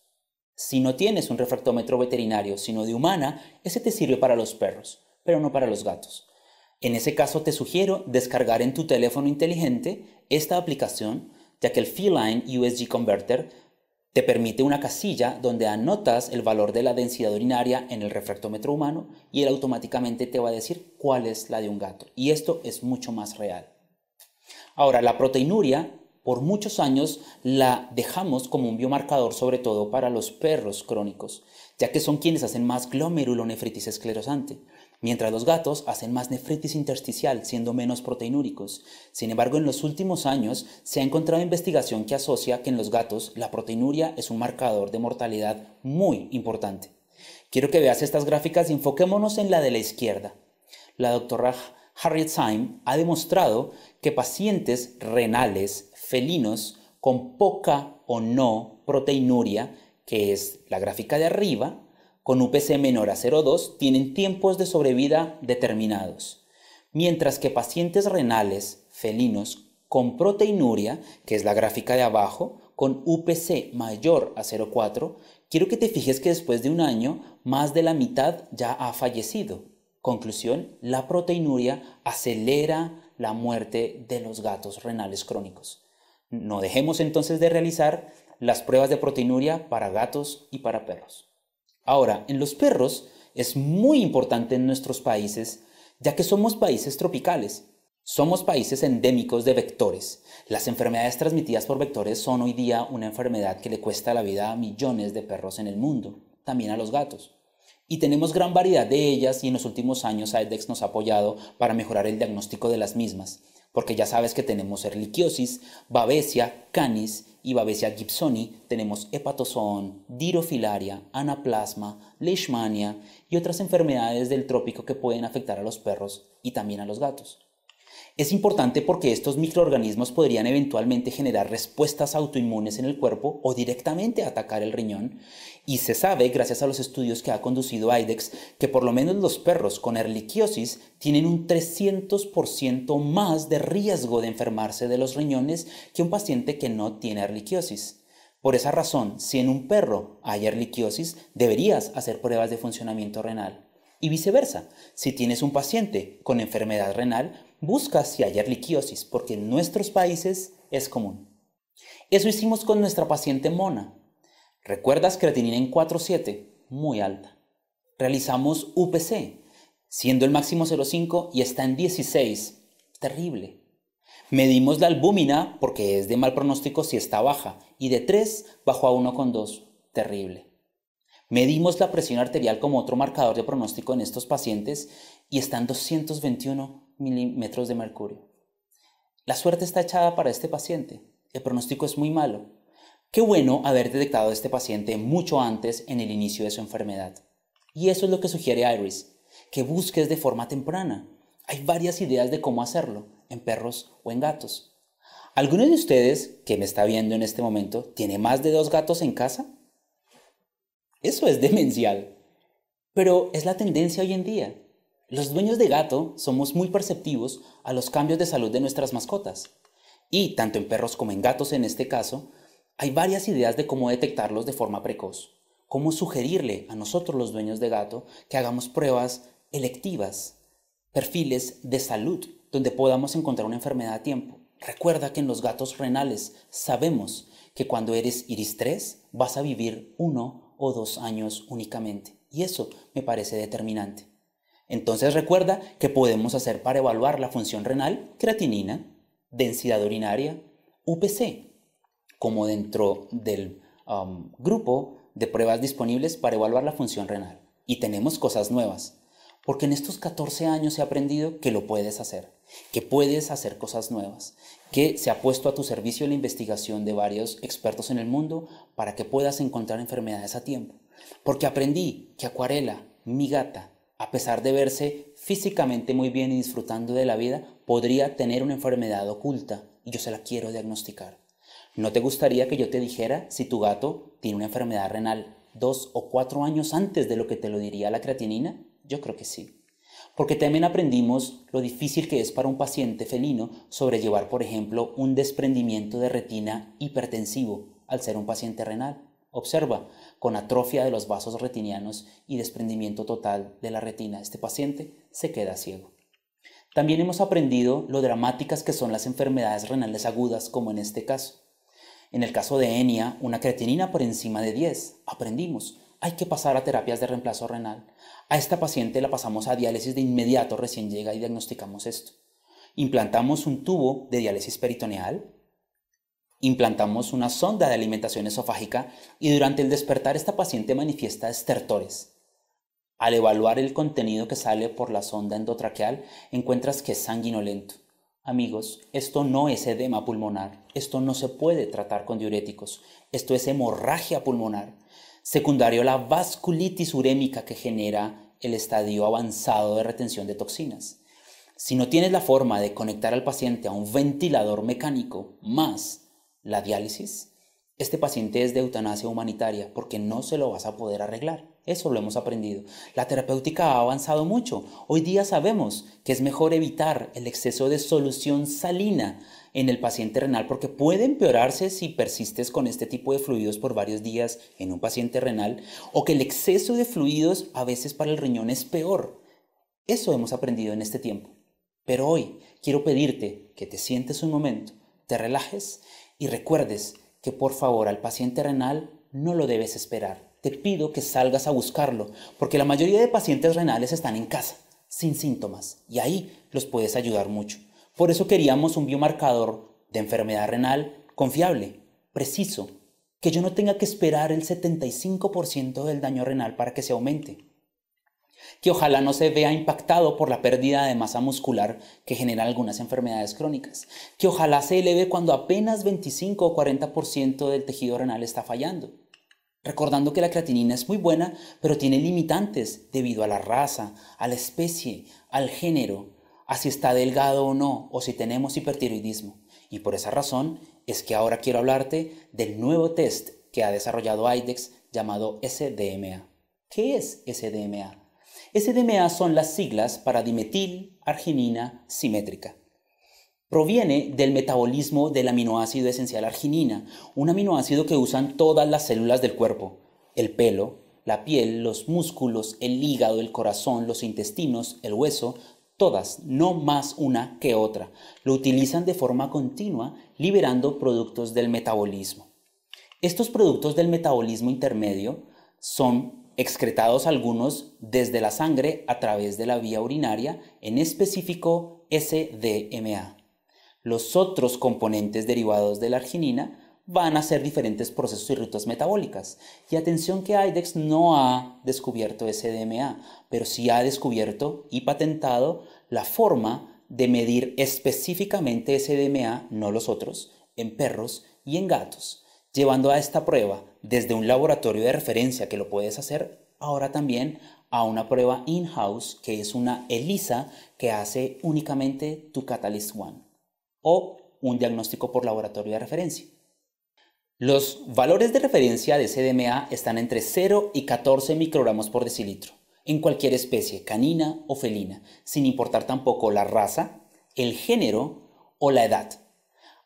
Si no tienes un refractómetro veterinario, sino de humana, ese te sirve para los perros, pero no para los gatos. En ese caso te sugiero descargar en tu teléfono inteligente esta aplicación, ya que el Feline USG Converter te permite una casilla donde anotas el valor de la densidad urinaria en el refractómetro humano y él automáticamente te va a decir cuál es la de un gato. Y esto es mucho más real. Ahora, la proteinuria por muchos años la dejamos como un biomarcador sobre todo para los perros crónicos, ya que son quienes hacen más glomerulonefritis esclerosante, mientras los gatos hacen más nefritis intersticial, siendo menos proteinúricos. Sin embargo, en los últimos años se ha encontrado investigación que asocia que en los gatos la proteinuria es un marcador de mortalidad muy importante. Quiero que veas estas gráficas y enfoquémonos en la de la izquierda. La doctora Harriet Syme ha demostrado que pacientes renales felinos con poca o no proteinuria, que es la gráfica de arriba, con UPC menor a 0,2 tienen tiempos de sobrevida determinados, mientras que pacientes renales felinos con proteinuria, que es la gráfica de abajo, con UPC mayor a 0,4, quiero que te fijes que después de un año, más de la mitad ya ha fallecido. Conclusión, la proteinuria acelera la muerte de los gatos renales crónicos. No dejemos entonces de realizar las pruebas de proteinuria para gatos y para perros. Ahora, en los perros es muy importante en nuestros países, ya que somos países tropicales. Somos países endémicos de vectores. Las enfermedades transmitidas por vectores son hoy día una enfermedad que le cuesta la vida a millones de perros en el mundo, también a los gatos. Y tenemos gran variedad de ellas y en los últimos años IDEXX nos ha apoyado para mejorar el diagnóstico de las mismas, porque ya sabes que tenemos Ehrlichiosis, Babesia canis y Babesia gibsoni, tenemos hepatozoon, dirofilaria, anaplasma, leishmania y otras enfermedades del trópico que pueden afectar a los perros y también a los gatos. Es importante porque estos microorganismos podrían eventualmente generar respuestas autoinmunes en el cuerpo o directamente atacar el riñón, y se sabe, gracias a los estudios que ha conducido IDEXX, que por lo menos los perros con ehrlichiosis tienen un 300% más de riesgo de enfermarse de los riñones que un paciente que no tiene ehrlichiosis. Por esa razón, si en un perro hay ehrlichiosis, deberías hacer pruebas de funcionamiento renal. Y viceversa, si tienes un paciente con enfermedad renal, busca si hay ehrlichiosis, porque en nuestros países es común. Eso hicimos con nuestra paciente Mona. ¿Recuerdas creatinina en 4,7? Muy alta. Realizamos UPC, siendo el máximo 0,5 y está en 16. Terrible. Medimos la albúmina, porque es de mal pronóstico si está baja, y de 3 bajó a 1,2. Terrible. Medimos la presión arterial como otro marcador de pronóstico en estos pacientes y está en 221 milímetros de mercurio. La suerte está echada para este paciente. El pronóstico es muy malo. Qué bueno haber detectado a este paciente mucho antes en el inicio de su enfermedad. Y eso es lo que sugiere Iris, que busques de forma temprana. Hay varias ideas de cómo hacerlo, en perros o en gatos. ¿Alguno de ustedes que me está viendo en este momento tiene más de 2 gatos en casa? Eso es demencial. Pero es la tendencia hoy en día. Los dueños de gato somos muy perceptivos a los cambios de salud de nuestras mascotas. Y tanto en perros como en gatos en este caso, hay varias ideas de cómo detectarlos de forma precoz. Cómo sugerirle a nosotros los dueños de gato que hagamos pruebas electivas, perfiles de salud, donde podamos encontrar una enfermedad a tiempo. Recuerda que en los gatos renales sabemos que cuando eres iris 3 vas a vivir 1 o 2 años únicamente. Y eso me parece determinante. Entonces recuerda que podemos hacer para evaluar la función renal creatinina, densidad urinaria, UPC, como dentro del grupo de pruebas disponibles para evaluar la función renal. Y tenemos cosas nuevas, porque en estos 14 años he aprendido que lo puedes hacer, que puedes hacer cosas nuevas, que se ha puesto a tu servicio la investigación de varios expertos en el mundo para que puedas encontrar enfermedades a tiempo. Porque aprendí que Acuarela, mi gata, a pesar de verse físicamente muy bien y disfrutando de la vida, podría tener una enfermedad oculta y yo se la quiero diagnosticar. ¿No te gustaría que yo te dijera si tu gato tiene una enfermedad renal 2 o 4 años antes de lo que te lo diría la creatinina? Yo creo que sí. Porque también aprendimos lo difícil que es para un paciente felino sobrellevar, por ejemplo, un desprendimiento de retina hipertensivo al ser un paciente renal. Observa, con atrofia de los vasos retinianos y desprendimiento total de la retina, este paciente se queda ciego. También hemos aprendido lo dramáticas que son las enfermedades renales agudas, como en este caso. En el caso de Enia, una creatinina por encima de 10. Aprendimos, hay que pasar a terapias de reemplazo renal. A esta paciente la pasamos a diálisis de inmediato recién llega y diagnosticamos esto. Implantamos un tubo de diálisis peritoneal, implantamos una sonda de alimentación esofágica y durante el despertar esta paciente manifiesta estertores. Al evaluar el contenido que sale por la sonda endotraqueal, encuentras que es sanguinolento. Amigos, esto no es edema pulmonar, esto no se puede tratar con diuréticos, esto es hemorragia pulmonar, secundario a la vasculitis urémica que genera el estadio avanzado de retención de toxinas. Si no tienes la forma de conectar al paciente a un ventilador mecánico más la diálisis, este paciente es de eutanasia humanitaria porque no se lo vas a poder arreglar. Eso lo hemos aprendido. La terapéutica ha avanzado mucho. Hoy día sabemos que es mejor evitar el exceso de solución salina en el paciente renal porque puede empeorarse si persistes con este tipo de fluidos por varios días en un paciente renal, o que el exceso de fluidos a veces para el riñón es peor. Eso hemos aprendido en este tiempo. Pero hoy quiero pedirte que te sientes un momento, te relajes y recuerdes que por favor al paciente renal no lo debes esperar. Te pido que salgas a buscarlo, porque la mayoría de pacientes renales están en casa, sin síntomas, y ahí los puedes ayudar mucho. Por eso queríamos un biomarcador de enfermedad renal confiable, preciso, que yo no tenga que esperar el 75% del daño renal para que se aumente. Que ojalá no se vea impactado por la pérdida de masa muscular que generan algunas enfermedades crónicas. Que ojalá se eleve cuando apenas 25 o 40% del tejido renal está fallando. Recordando que la creatinina es muy buena, pero tiene limitantes debido a la raza, a la especie, al género, a si está delgado o no, o si tenemos hipertiroidismo. Y por esa razón es que ahora quiero hablarte del nuevo test que ha desarrollado IDEXX llamado SDMA. ¿Qué es SDMA? SDMA son las siglas para dimetil arginina simétrica. Proviene del metabolismo del aminoácido esencial arginina, un aminoácido que usan todas las células del cuerpo: el pelo, la piel, los músculos, el hígado, el corazón, los intestinos, el hueso, todas, no más una que otra. Lo utilizan de forma continua, liberando productos del metabolismo. Estos productos del metabolismo intermedio son excretados algunos desde la sangre a través de la vía urinaria, en específico SDMA. Los otros componentes derivados de la arginina van a ser diferentes procesos y rutas metabólicas. Y atención que IDEXX no ha descubierto SDMA, pero sí ha descubierto y patentado la forma de medir específicamente SDMA, no los otros, en perros y en gatos, llevando a esta prueba desde un laboratorio de referencia que lo puedes hacer, ahora también a una prueba in-house que es una ELISA que hace únicamente tu Catalyst One, o un diagnóstico por laboratorio de referencia. Los valores de referencia de SDMA están entre 0 y 14 microgramos por decilitro, en cualquier especie, canina o felina, sin importar tampoco la raza, el género o la edad.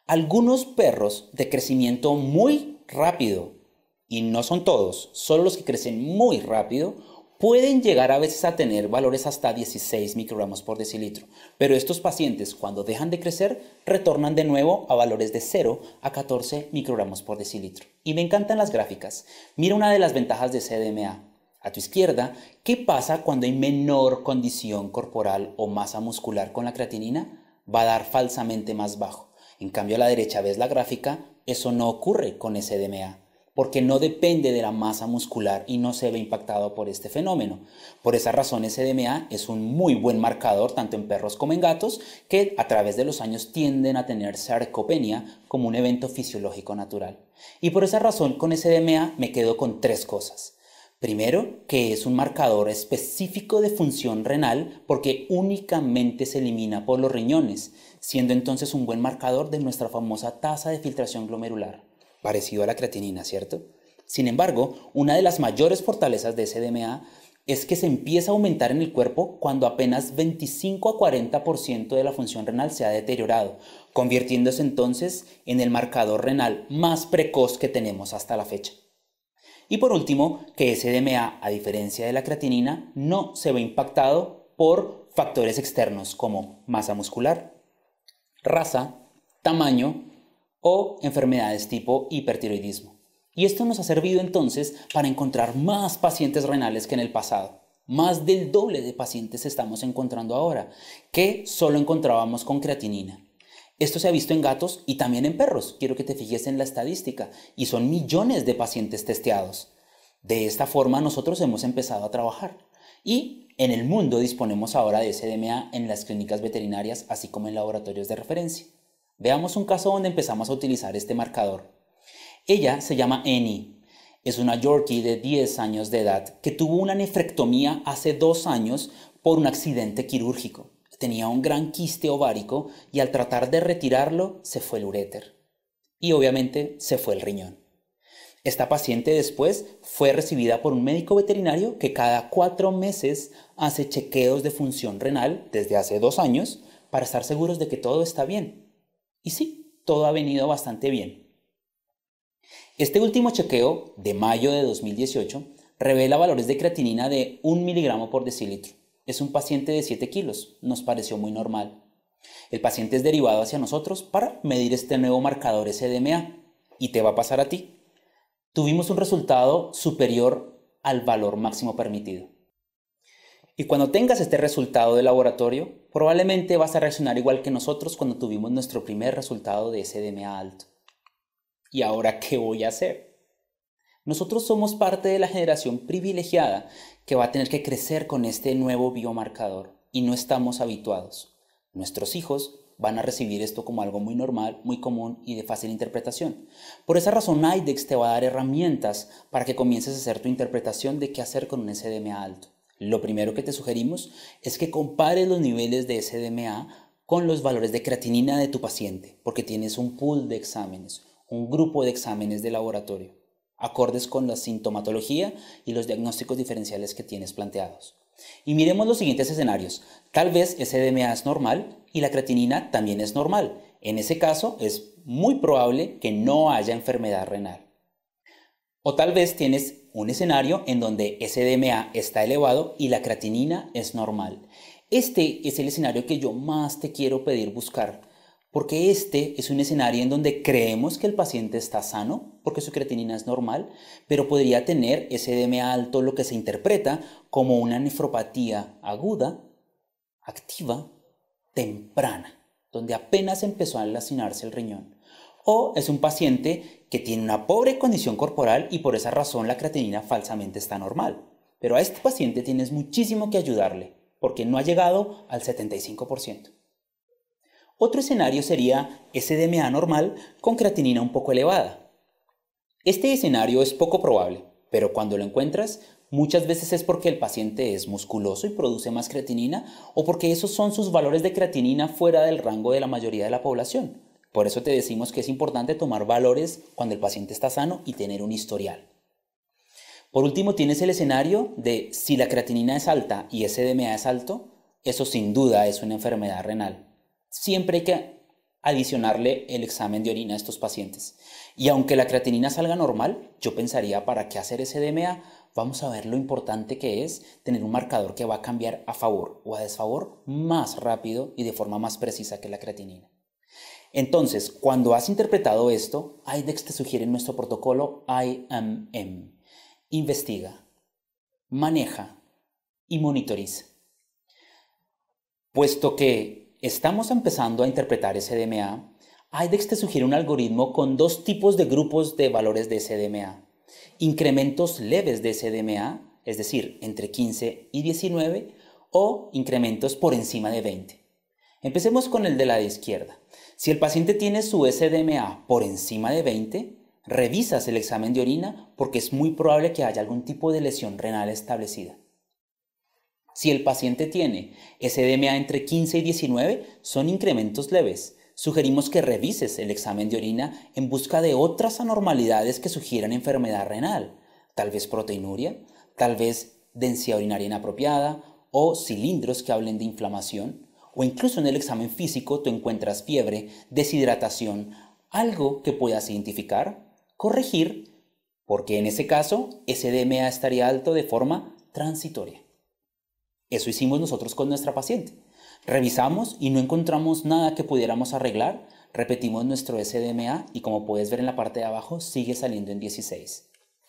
Algunos perros de crecimiento muy rápido, y no son todos, solo los que crecen muy rápido, pueden llegar a veces a tener valores hasta 16 microgramos por decilitro, pero estos pacientes cuando dejan de crecer retornan de nuevo a valores de 0 a 14 microgramos por decilitro. Y me encantan las gráficas. Mira una de las ventajas de CDMA. A tu izquierda, ¿qué pasa cuando hay menor condición corporal o masa muscular con la creatinina? Va a dar falsamente más bajo. En cambio a la derecha ves la gráfica, eso no ocurre con SDMA, porque no depende de la masa muscular y no se ve impactado por este fenómeno. Por esa razón SDMA es un muy buen marcador tanto en perros como en gatos, que a través de los años tienden a tener sarcopenia como un evento fisiológico natural. Y por esa razón con SDMA me quedo con tres cosas. Primero, que es un marcador específico de función renal porque únicamente se elimina por los riñones, siendo entonces un buen marcador de nuestra famosa tasa de filtración glomerular, parecido a la creatinina, ¿cierto? Sin embargo, una de las mayores fortalezas de SDMA es que se empieza a aumentar en el cuerpo cuando apenas 25 a 40% de la función renal se ha deteriorado, convirtiéndose entonces en el marcador renal más precoz que tenemos hasta la fecha. Y por último, que SDMA, a diferencia de la creatinina, no se ve impactado por factores externos como masa muscular, raza, tamaño o enfermedades tipo hipertiroidismo. Y esto nos ha servido entonces para encontrar más pacientes renales que en el pasado. Más del doble de pacientes estamos encontrando ahora que solo encontrábamos con creatinina. Esto se ha visto en gatos y también en perros. Quiero que te fijes en la estadística. Y son millones de pacientes testeados. De esta forma nosotros hemos empezado a trabajar. Y en el mundo disponemos ahora de SDMA en las clínicas veterinarias, así como en laboratorios de referencia. Veamos un caso donde empezamos a utilizar este marcador. Ella se llama Annie. Es una Yorkie de 10 años de edad que tuvo una nefrectomía hace 2 años por un accidente quirúrgico. Tenía un gran quiste ovárico y al tratar de retirarlo se fue el uréter. Y obviamente se fue el riñón. Esta paciente después fue recibida por un médico veterinario que cada 4 meses hace chequeos de función renal desde hace 2 años para estar seguros de que todo está bien. Y sí, todo ha venido bastante bien. Este último chequeo, de mayo de 2018, revela valores de creatinina de 1 miligramo por decilitro. Es un paciente de 7 kilos, nos pareció muy normal. El paciente es derivado hacia nosotros para medir este nuevo marcador SDMA y te va a pasar a ti. Tuvimos un resultado superior al valor máximo permitido. Y cuando tengas este resultado de laboratorio, probablemente vas a reaccionar igual que nosotros cuando tuvimos nuestro primer resultado de SDMA alto. ¿Y ahora qué voy a hacer? Nosotros somos parte de la generación privilegiada que va a tener que crecer con este nuevo biomarcador y no estamos habituados. Nuestros hijos van a recibir esto como algo muy normal, muy común y de fácil interpretación. Por esa razón, IDEXX te va a dar herramientas para que comiences a hacer tu interpretación de qué hacer con un SDMA alto. Lo primero que te sugerimos es que compares los niveles de SDMA con los valores de creatinina de tu paciente, porque tienes un pool de exámenes, un grupo de exámenes de laboratorio, acordes con la sintomatología y los diagnósticos diferenciales que tienes planteados. Y miremos los siguientes escenarios. Tal vez SDMA es normal y la creatinina también es normal. En ese caso es muy probable que no haya enfermedad renal. O tal vez tienes un escenario en donde SDMA está elevado y la creatinina es normal. Este es el escenario que yo más te quiero pedir buscar, porque este es un escenario en donde creemos que el paciente está sano, porque su creatinina es normal, pero podría tener SDMA alto, lo que se interpreta como una nefropatía aguda, activa, temprana, donde apenas empezó a lacinarse el riñón. O es un paciente que tiene una pobre condición corporal y por esa razón la creatinina falsamente está normal. Pero a este paciente tienes muchísimo que ayudarle, porque no ha llegado al 75%. Otro escenario sería SDMA normal con creatinina un poco elevada. Este escenario es poco probable, pero cuando lo encuentras, muchas veces es porque el paciente es musculoso y produce más creatinina o porque esos son sus valores de creatinina fuera del rango de la mayoría de la población. Por eso te decimos que es importante tomar valores cuando el paciente está sano y tener un historial. Por último, tienes el escenario de si la creatinina es alta y SDMA es alto, eso sin duda es una enfermedad renal. Siempre hay que adicionarle el examen de orina a estos pacientes. Y aunque la creatinina salga normal, yo pensaría, ¿para qué hacer SDMA? Vamos a ver lo importante que es tener un marcador que va a cambiar a favor o a desfavor más rápido y de forma más precisa que la creatinina. Entonces, cuando has interpretado esto, IDEXX te sugiere en nuestro protocolo IMM. Investiga, maneja y monitoriza. Puesto que estamos empezando a interpretar SDMA, IDEXX te sugiere un algoritmo con 2 tipos de grupos de valores de SDMA. Incrementos leves de SDMA, es decir, entre 15 y 19, o incrementos por encima de 20. Empecemos con el de la izquierda. Si el paciente tiene su SDMA por encima de 20, revisas el examen de orina porque es muy probable que haya algún tipo de lesión renal establecida. Si el paciente tiene SDMA entre 15 y 19, son incrementos leves. Sugerimos que revises el examen de orina en busca de otras anormalidades que sugieran enfermedad renal, tal vez proteinuria, tal vez densidad urinaria inapropiada o cilindros que hablen de inflamación, o incluso en el examen físico tú encuentras fiebre, deshidratación, algo que puedas identificar, corregir, porque en ese caso SDMA estaría alto de forma transitoria. Eso hicimos nosotros con nuestra paciente. Revisamos y no encontramos nada que pudiéramos arreglar, repetimos nuestro SDMA y como puedes ver en la parte de abajo sigue saliendo en 16.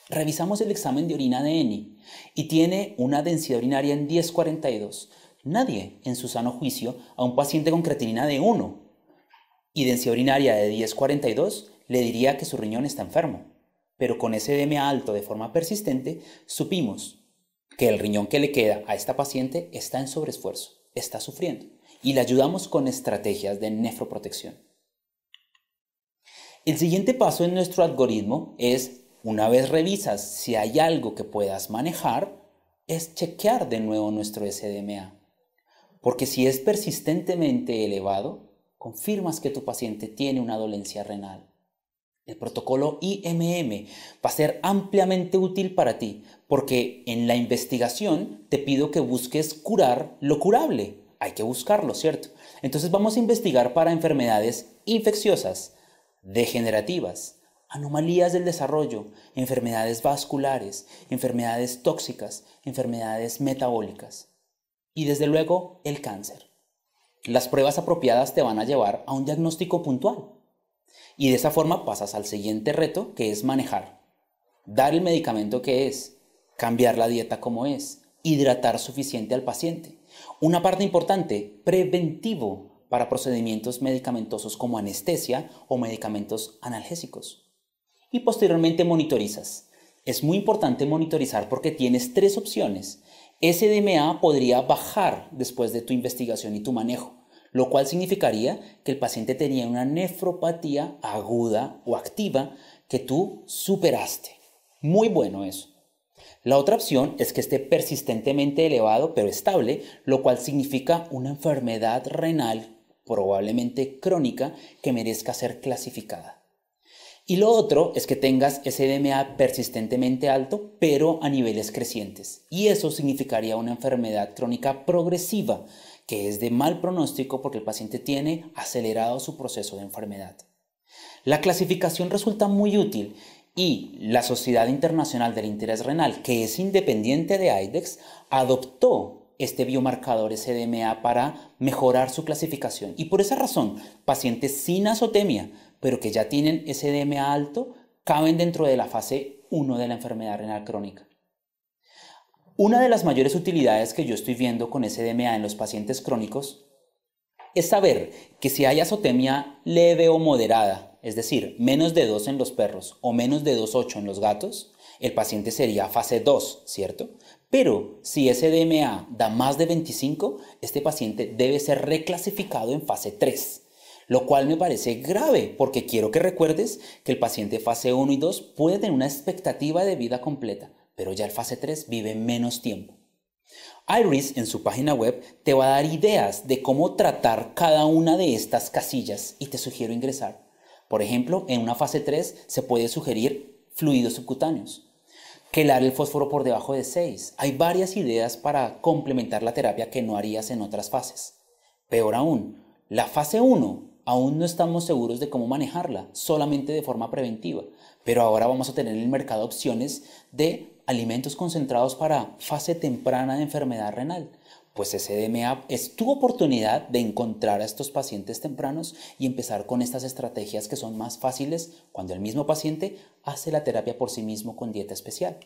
Revisamos el examen de orina de ENI y tiene una densidad urinaria en 1042. Nadie, en su sano juicio, a un paciente con creatinina de 1 y densidad urinaria de 1042 le diría que su riñón está enfermo. Pero con SDMA alto de forma persistente, supimos que el riñón que le queda a esta paciente está en sobreesfuerzo, está sufriendo, y le ayudamos con estrategias de nefroprotección. El siguiente paso en nuestro algoritmo es, una vez revisas si hay algo que puedas manejar, es chequear de nuevo nuestro SDMA. Porque si es persistentemente elevado, confirmas que tu paciente tiene una dolencia renal. El protocolo IMM va a ser ampliamente útil para ti porque en la investigación te pido que busques curar lo curable. Hay que buscarlo, ¿cierto? Entonces vamos a investigar para enfermedades infecciosas, degenerativas, anomalías del desarrollo, enfermedades vasculares, enfermedades tóxicas, enfermedades metabólicas y desde luego el cáncer. Las pruebas apropiadas te van a llevar a un diagnóstico puntual. Y de esa forma pasas al siguiente reto, que es manejar. Dar el medicamento que es, cambiar la dieta como es, hidratar suficiente al paciente. Una parte importante, preventivo para procedimientos medicamentosos como anestesia o medicamentos analgésicos. Y posteriormente monitorizas. Es muy importante monitorizar porque tienes tres opciones. SDMA podría bajar después de tu investigación y tu manejo, lo cual significaría que el paciente tenía una nefropatía aguda o activa que tú superaste. Muy bueno eso. La otra opción es que esté persistentemente elevado pero estable, lo cual significa una enfermedad renal, probablemente crónica, que merezca ser clasificada. Y lo otro es que tengas SDMA persistentemente alto, pero a niveles crecientes. Y eso significaría una enfermedad crónica progresiva, que es de mal pronóstico porque el paciente tiene acelerado su proceso de enfermedad. La clasificación resulta muy útil y la Sociedad Internacional del Interés Renal, que es independiente de IDEXX, adoptó este biomarcador SDMA para mejorar su clasificación. Y por esa razón, pacientes sin azotemia, pero que ya tienen SDMA alto, caben dentro de la fase 1 de la enfermedad renal crónica. Una de las mayores utilidades que yo estoy viendo con SDMA en los pacientes crónicos es saber que si hay azotemia leve o moderada, es decir, menos de 2 en los perros o menos de 2,8 en los gatos, el paciente sería fase 2, ¿cierto? Pero si SDMA da más de 25, este paciente debe ser reclasificado en fase 3. Lo cual me parece grave porque quiero que recuerdes que el paciente fase 1 y 2 puede tener una expectativa de vida completa, pero ya el fase 3 vive menos tiempo. IRIS en su página web te va a dar ideas de cómo tratar cada una de estas casillas y te sugiero ingresar. Por ejemplo, en una fase 3 se puede sugerir fluidos subcutáneos, quelar el fósforo por debajo de 6. Hay varias ideas para complementar la terapia que no harías en otras fases. Peor aún, la fase 1 aún no estamos seguros de cómo manejarla, solamente de forma preventiva, pero ahora vamos a tener en el mercado opciones de alimentos concentrados para fase temprana de enfermedad renal. Pues SDMA es tu oportunidad de encontrar a estos pacientes tempranos y empezar con estas estrategias que son más fáciles cuando el mismo paciente hace la terapia por sí mismo con dieta especial.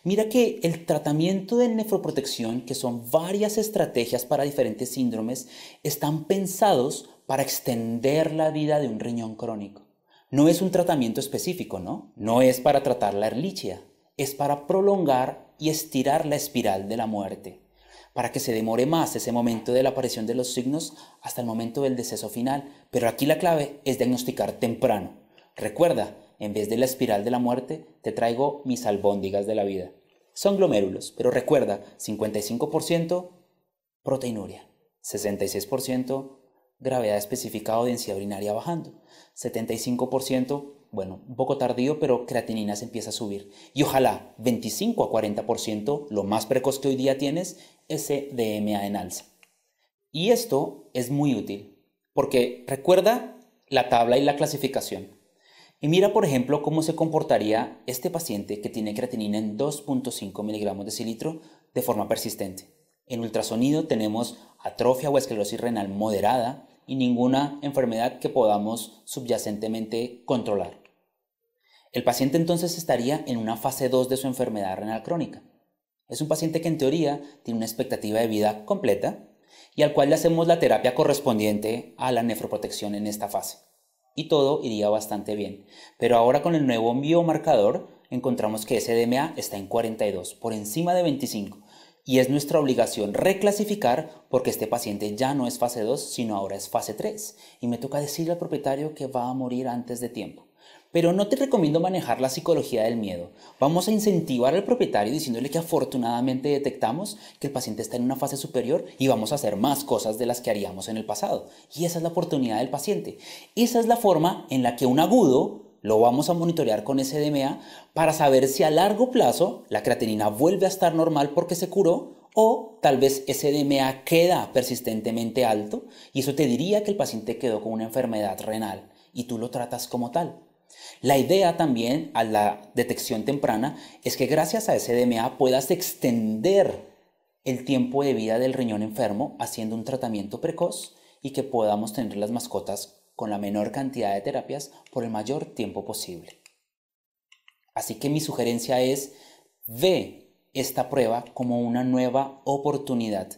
Mira que el tratamiento de nefroprotección, que son varias estrategias para diferentes síndromes, están pensados para extender la vida de un riñón crónico. No es un tratamiento específico, ¿no? No es para tratar la Ehrlichia, es para prolongar y estirar la espiral de la muerte, para que se demore más ese momento de la aparición de los signos hasta el momento del deceso final. Pero aquí la clave es diagnosticar temprano. Recuerda, en vez de la espiral de la muerte, te traigo mis albóndigas de la vida. Son glomérulos, pero recuerda, 55% proteinuria, 66% gravedad específica o densidad urinaria bajando, 75%, bueno, un poco tardío, pero creatinina se empieza a subir. Y ojalá 25 a 40%, lo más precoz que hoy día tienes, SDMA en alza. Y esto es muy útil, porque recuerda la tabla y la clasificación. Y mira, por ejemplo, cómo se comportaría este paciente que tiene creatinina en 2.5 miligramos decilitro de forma persistente. En ultrasonido tenemos atrofia o esclerosis renal moderada y ninguna enfermedad que podamos subyacentemente controlar. El paciente entonces estaría en una fase 2 de su enfermedad renal crónica. Es un paciente que en teoría tiene una expectativa de vida completa y al cual le hacemos la terapia correspondiente a la nefroprotección en esta fase. Y todo iría bastante bien. Pero ahora con el nuevo biomarcador encontramos que SDMA está en 42, por encima de 25. Y es nuestra obligación reclasificar porque este paciente ya no es fase 2, sino ahora es fase 3. Y me toca decirle al propietario que va a morir antes de tiempo. Pero no te recomiendo manejar la psicología del miedo. Vamos a incentivar al propietario diciéndole que afortunadamente detectamos que el paciente está en una fase superior y vamos a hacer más cosas de las que haríamos en el pasado. Y esa es la oportunidad del paciente. Esa es la forma en la que un agudo lo vamos a monitorear con SDMA para saber si a largo plazo la creatinina vuelve a estar normal porque se curó o tal vez SDMA queda persistentemente alto y eso te diría que el paciente quedó con una enfermedad renal y tú lo tratas como tal. La idea también a la detección temprana es que gracias a SDMA puedas extender el tiempo de vida del riñón enfermo haciendo un tratamiento precoz y que podamos tener las mascotas con la menor cantidad de terapias por el mayor tiempo posible. Así que mi sugerencia es, ve esta prueba como una nueva oportunidad.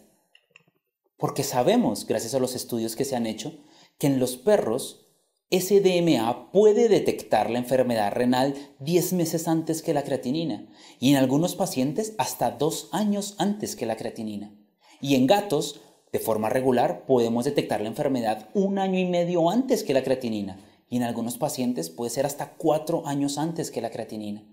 Porque sabemos, gracias a los estudios que se han hecho, que en los perros SDMA puede detectar la enfermedad renal 10 meses antes que la creatinina y en algunos pacientes hasta 2 años antes que la creatinina. Y en gatos, de forma regular, podemos detectar la enfermedad 1 año y medio antes que la creatinina y en algunos pacientes puede ser hasta 4 años antes que la creatinina.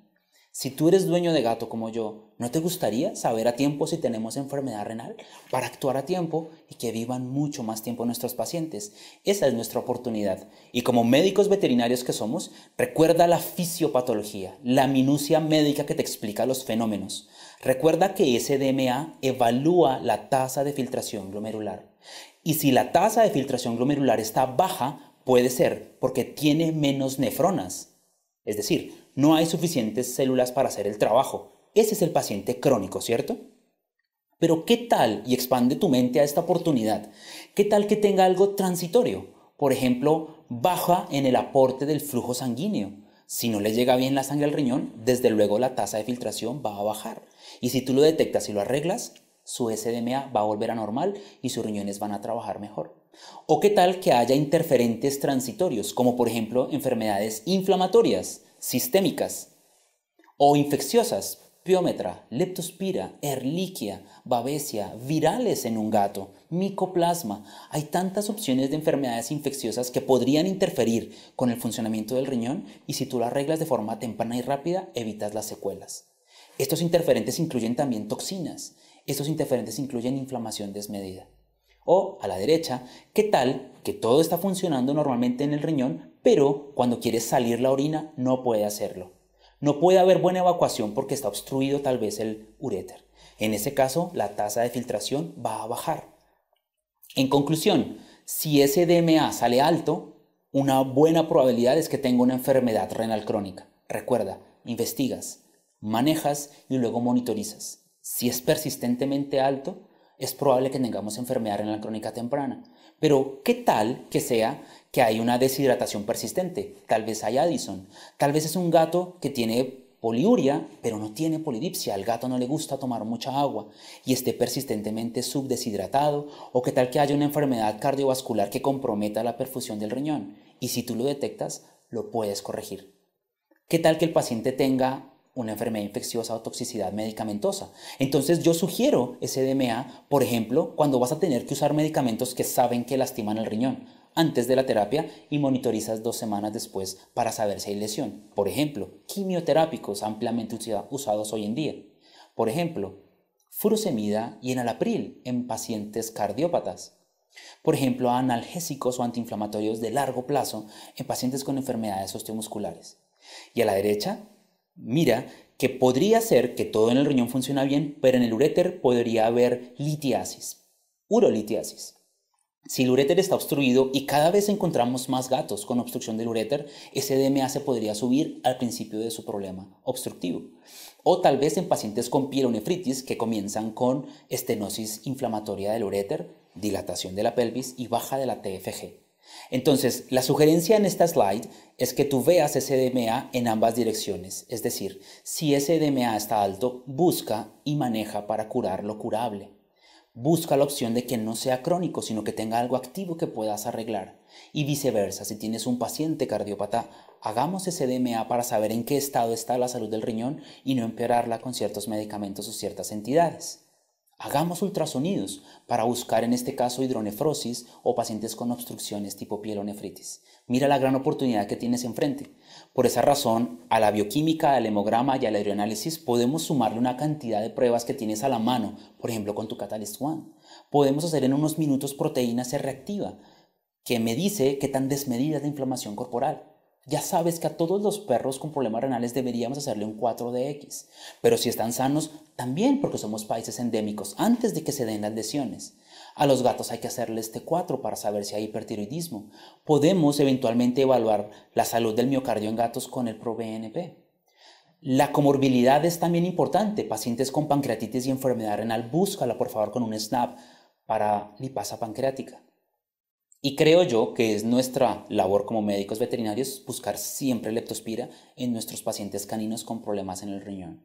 Si tú eres dueño de gato como yo, ¿no te gustaría saber a tiempo si tenemos enfermedad renal para actuar a tiempo y que vivan mucho más tiempo nuestros pacientes? Esa es nuestra oportunidad. Y como médicos veterinarios que somos, recuerda la fisiopatología, la minucia médica que te explica los fenómenos. Recuerda que SDMA evalúa la tasa de filtración glomerular. Y si la tasa de filtración glomerular está baja, puede ser porque tiene menos nefronas. Es decir, no hay suficientes células para hacer el trabajo. Ese es el paciente crónico, ¿cierto? Pero ¿qué tal, y expande tu mente a esta oportunidad, qué tal que tenga algo transitorio? Por ejemplo, baja en el aporte del flujo sanguíneo. Si no le llega bien la sangre al riñón, desde luego la tasa de filtración va a bajar. Y si tú lo detectas y lo arreglas, su SDMA va a volver a normal y sus riñones van a trabajar mejor. O qué tal que haya interferentes transitorios, como por ejemplo enfermedades inflamatorias, sistémicas o infecciosas, piómetra, leptospira, ehrlichia, babesia, virales en un gato, micoplasma. Hay tantas opciones de enfermedades infecciosas que podrían interferir con el funcionamiento del riñón y si tú lo arreglas de forma temprana y rápida, evitas las secuelas. Estos interferentes incluyen también toxinas. Estos interferentes incluyen inflamación desmedida. O, a la derecha, ¿qué tal que todo está funcionando normalmente en el riñón, pero cuando quiere salir la orina no puede hacerlo? No puede haber buena evacuación porque está obstruido tal vez el uréter. En ese caso, la tasa de filtración va a bajar. En conclusión, si ese DMA sale alto, una buena probabilidad es que tenga una enfermedad renal crónica. Recuerda, investigas, manejas y luego monitorizas. Si es persistentemente alto, es probable que tengamos enfermedad renal crónica temprana. Pero, ¿qué tal que sea que hay una deshidratación persistente? Tal vez hay Addison. Tal vez es un gato que tiene poliuria, pero no tiene polidipsia. Al gato no le gusta tomar mucha agua y esté persistentemente subdeshidratado. O qué tal que haya una enfermedad cardiovascular que comprometa la perfusión del riñón. Y si tú lo detectas, lo puedes corregir. ¿Qué tal que el paciente tenga una enfermedad infecciosa o toxicidad medicamentosa? Entonces yo sugiero SDMA, por ejemplo, cuando vas a tener que usar medicamentos que saben que lastiman el riñón antes de la terapia y monitorizas 2 semanas después para saber si hay lesión. Por ejemplo, quimioterápicos ampliamente usados hoy en día. Por ejemplo, furosemida y enalapril en pacientes cardiópatas. Por ejemplo, analgésicos o antiinflamatorios de largo plazo en pacientes con enfermedades osteomusculares. Y a la derecha, mira que podría ser que todo en el riñón funciona bien, pero en el uréter podría haber litiasis, urolitiasis. Si el uréter está obstruido y cada vez encontramos más gatos con obstrucción del uréter, ese DMA se podría subir al principio de su problema obstructivo. O tal vez en pacientes con pielonefritis que comienzan con estenosis inflamatoria del uréter, dilatación de la pelvis y baja de la TFG. Entonces, la sugerencia en esta slide es que tú veas ese DMA en ambas direcciones. Es decir, si ese DMA está alto, busca y maneja para curar lo curable. Busca la opción de que no sea crónico, sino que tenga algo activo que puedas arreglar. Y viceversa, si tienes un paciente cardiópata, hagamos ese DMA para saber en qué estado está la salud del riñón y no empeorarla con ciertos medicamentos o ciertas entidades. Hagamos ultrasonidos para buscar en este caso hidronefrosis o pacientes con obstrucciones tipo pielonefritis. Mira la gran oportunidad que tienes enfrente. Por esa razón, a la bioquímica, al hemograma y al hidroanálisis podemos sumarle una cantidad de pruebas que tienes a la mano, por ejemplo con tu Catalyst One. Podemos hacer en unos minutos proteína C reactiva, que me dice qué tan desmedida es la inflamación corporal. Ya sabes que a todos los perros con problemas renales deberíamos hacerle un 4DX, pero si están sanos, también porque somos países endémicos antes de que se den las lesiones. A los gatos hay que hacerles T4 para saber si hay hipertiroidismo. Podemos eventualmente evaluar la salud del miocardio en gatos con el ProBNP. La comorbilidad es también importante. Pacientes con pancreatitis y enfermedad renal, búscala por favor con un SNAP para lipasa pancreática. Y creo yo que es nuestra labor como médicos veterinarios buscar siempre leptospira en nuestros pacientes caninos con problemas en el riñón.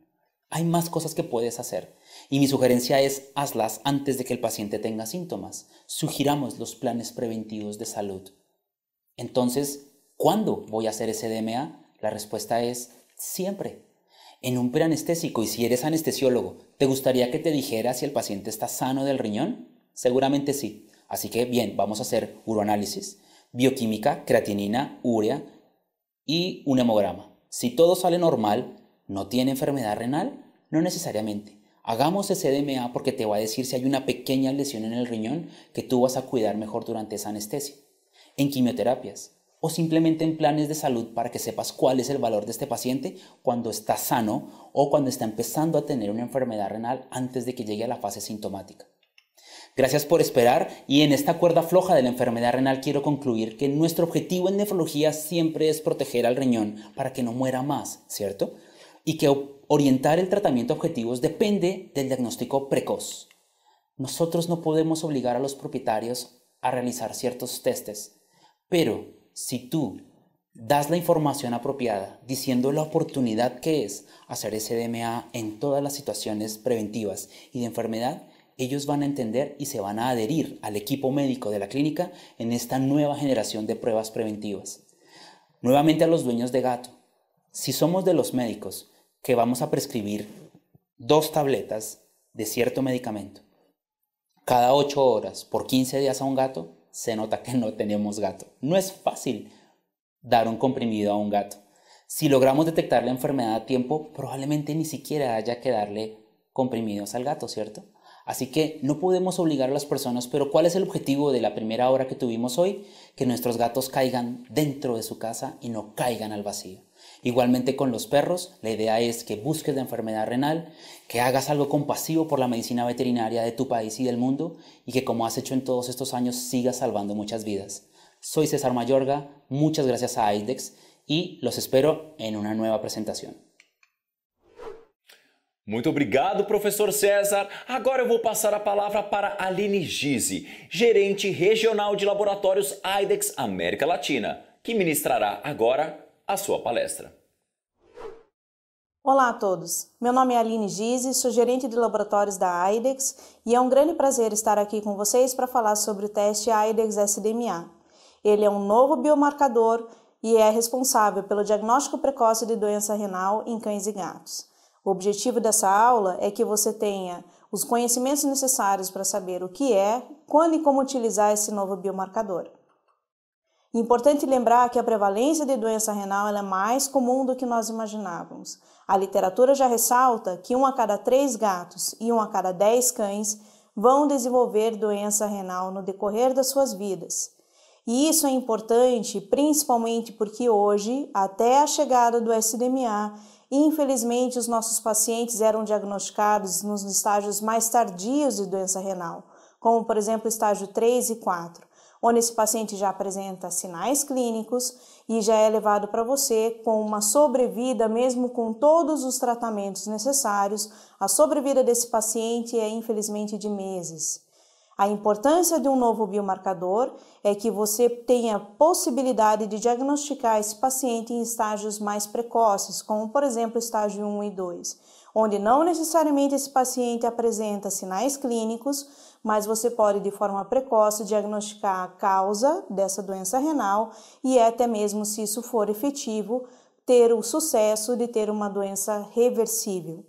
Hay más cosas que puedes hacer y mi sugerencia es hazlas antes de que el paciente tenga síntomas. Sugiramos los planes preventivos de salud. Entonces, ¿cuándo voy a hacer ese DMA? La respuesta es siempre. En un preanestésico, y si eres anestesiólogo, ¿te gustaría que te dijera si el paciente está sano del riñón? Seguramente sí. Así que bien, vamos a hacer uroanálisis, bioquímica, creatinina, urea y un hemograma. Si todo sale normal, ¿no tiene enfermedad renal? No necesariamente. Hagamos ese DMA porque te va a decir si hay una pequeña lesión en el riñón que tú vas a cuidar mejor durante esa anestesia. En quimioterapias o simplemente en planes de salud para que sepas cuál es el valor de este paciente cuando está sano o cuando está empezando a tener una enfermedad renal antes de que llegue a la fase sintomática. Gracias por esperar y en esta cuerda floja de la enfermedad renal quiero concluir que nuestro objetivo en nefrología siempre es proteger al riñón para que no muera más, ¿cierto? Y que orientar el tratamiento a objetivos depende del diagnóstico precoz. Nosotros no podemos obligar a los propietarios a realizar ciertos testes, pero si tú das la información apropiada diciendo la oportunidad que es hacer ese DMA en todas las situaciones preventivas y de enfermedad, ellos van a entender y se van a adherir al equipo médico de la clínica en esta nueva generación de pruebas preventivas. Nuevamente a los dueños de gato, si somos de los médicos que vamos a prescribir 2 tabletas de cierto medicamento cada 8 horas por 15 días a un gato, se nota que no tenemos gato. No es fácil dar un comprimido a un gato. Si logramos detectar la enfermedad a tiempo, probablemente ni siquiera haya que darle comprimidos al gato, ¿cierto? Así que no podemos obligar a las personas, pero ¿cuál es el objetivo de la primera hora que tuvimos hoy? Que nuestros gatos caigan dentro de su casa y no caigan al vacío. Igualmente con los perros, la idea es que busques la enfermedad renal, que hagas algo compasivo por la medicina veterinaria de tu país y del mundo y que como has hecho en todos estos años sigas salvando muchas vidas. Soy César Mayorga, muchas gracias a IDEXX y los espero en una nueva presentación. Muito obrigado, professor César. Agora eu vou passar a palavra para Aline Gizzi, gerente regional de laboratórios IDEXX América Latina, que ministrará agora a sua palestra. Olá a todos, meu nome é Aline Gizzi, sou gerente de laboratórios da IDEXX e é um grande prazer estar aqui com vocês para falar sobre o teste IDEXX SDMA. Ele é um novo biomarcador e é responsável pelo diagnóstico precoce de doença renal em cães e gatos. O objetivo dessa aula é que você tenha os conhecimentos necessários para saber o que é, quando e como utilizar esse novo biomarcador. Importante lembrar que a prevalência de doença renal é mais comum do que nós imaginávamos. A literatura já ressalta que 1 a cada 3 gatos e 1 a cada 10 cães vão desenvolver doença renal no decorrer das suas vidas. E isso é importante principalmente porque hoje, até a chegada do SDMA, infelizmente, os nossos pacientes eram diagnosticados nos estágios mais tardios de doença renal, como, por exemplo, estágio 3 e 4, onde esse paciente já apresenta sinais clínicos e já é levado para você com uma sobrevida, mesmo com todos os tratamentos necessários, a sobrevida desse paciente é, infelizmente, de meses. A importância de um novo biomarcador é que você tenha a possibilidade de diagnosticar esse paciente em estágios mais precoces, como por exemplo estágio 1 e 2, onde não necessariamente esse paciente apresenta sinais clínicos, mas você pode de forma precoce diagnosticar a causa dessa doença renal e até mesmo, se isso for efetivo, ter o sucesso de ter uma doença reversível.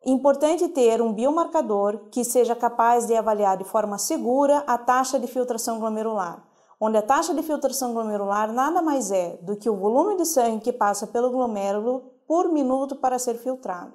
Importante ter um biomarcador que seja capaz de avaliar de forma segura a taxa de filtração glomerular, onde a taxa de filtração glomerular nada mais é do que o volume de sangue que passa pelo glomérulo por minuto para ser filtrado.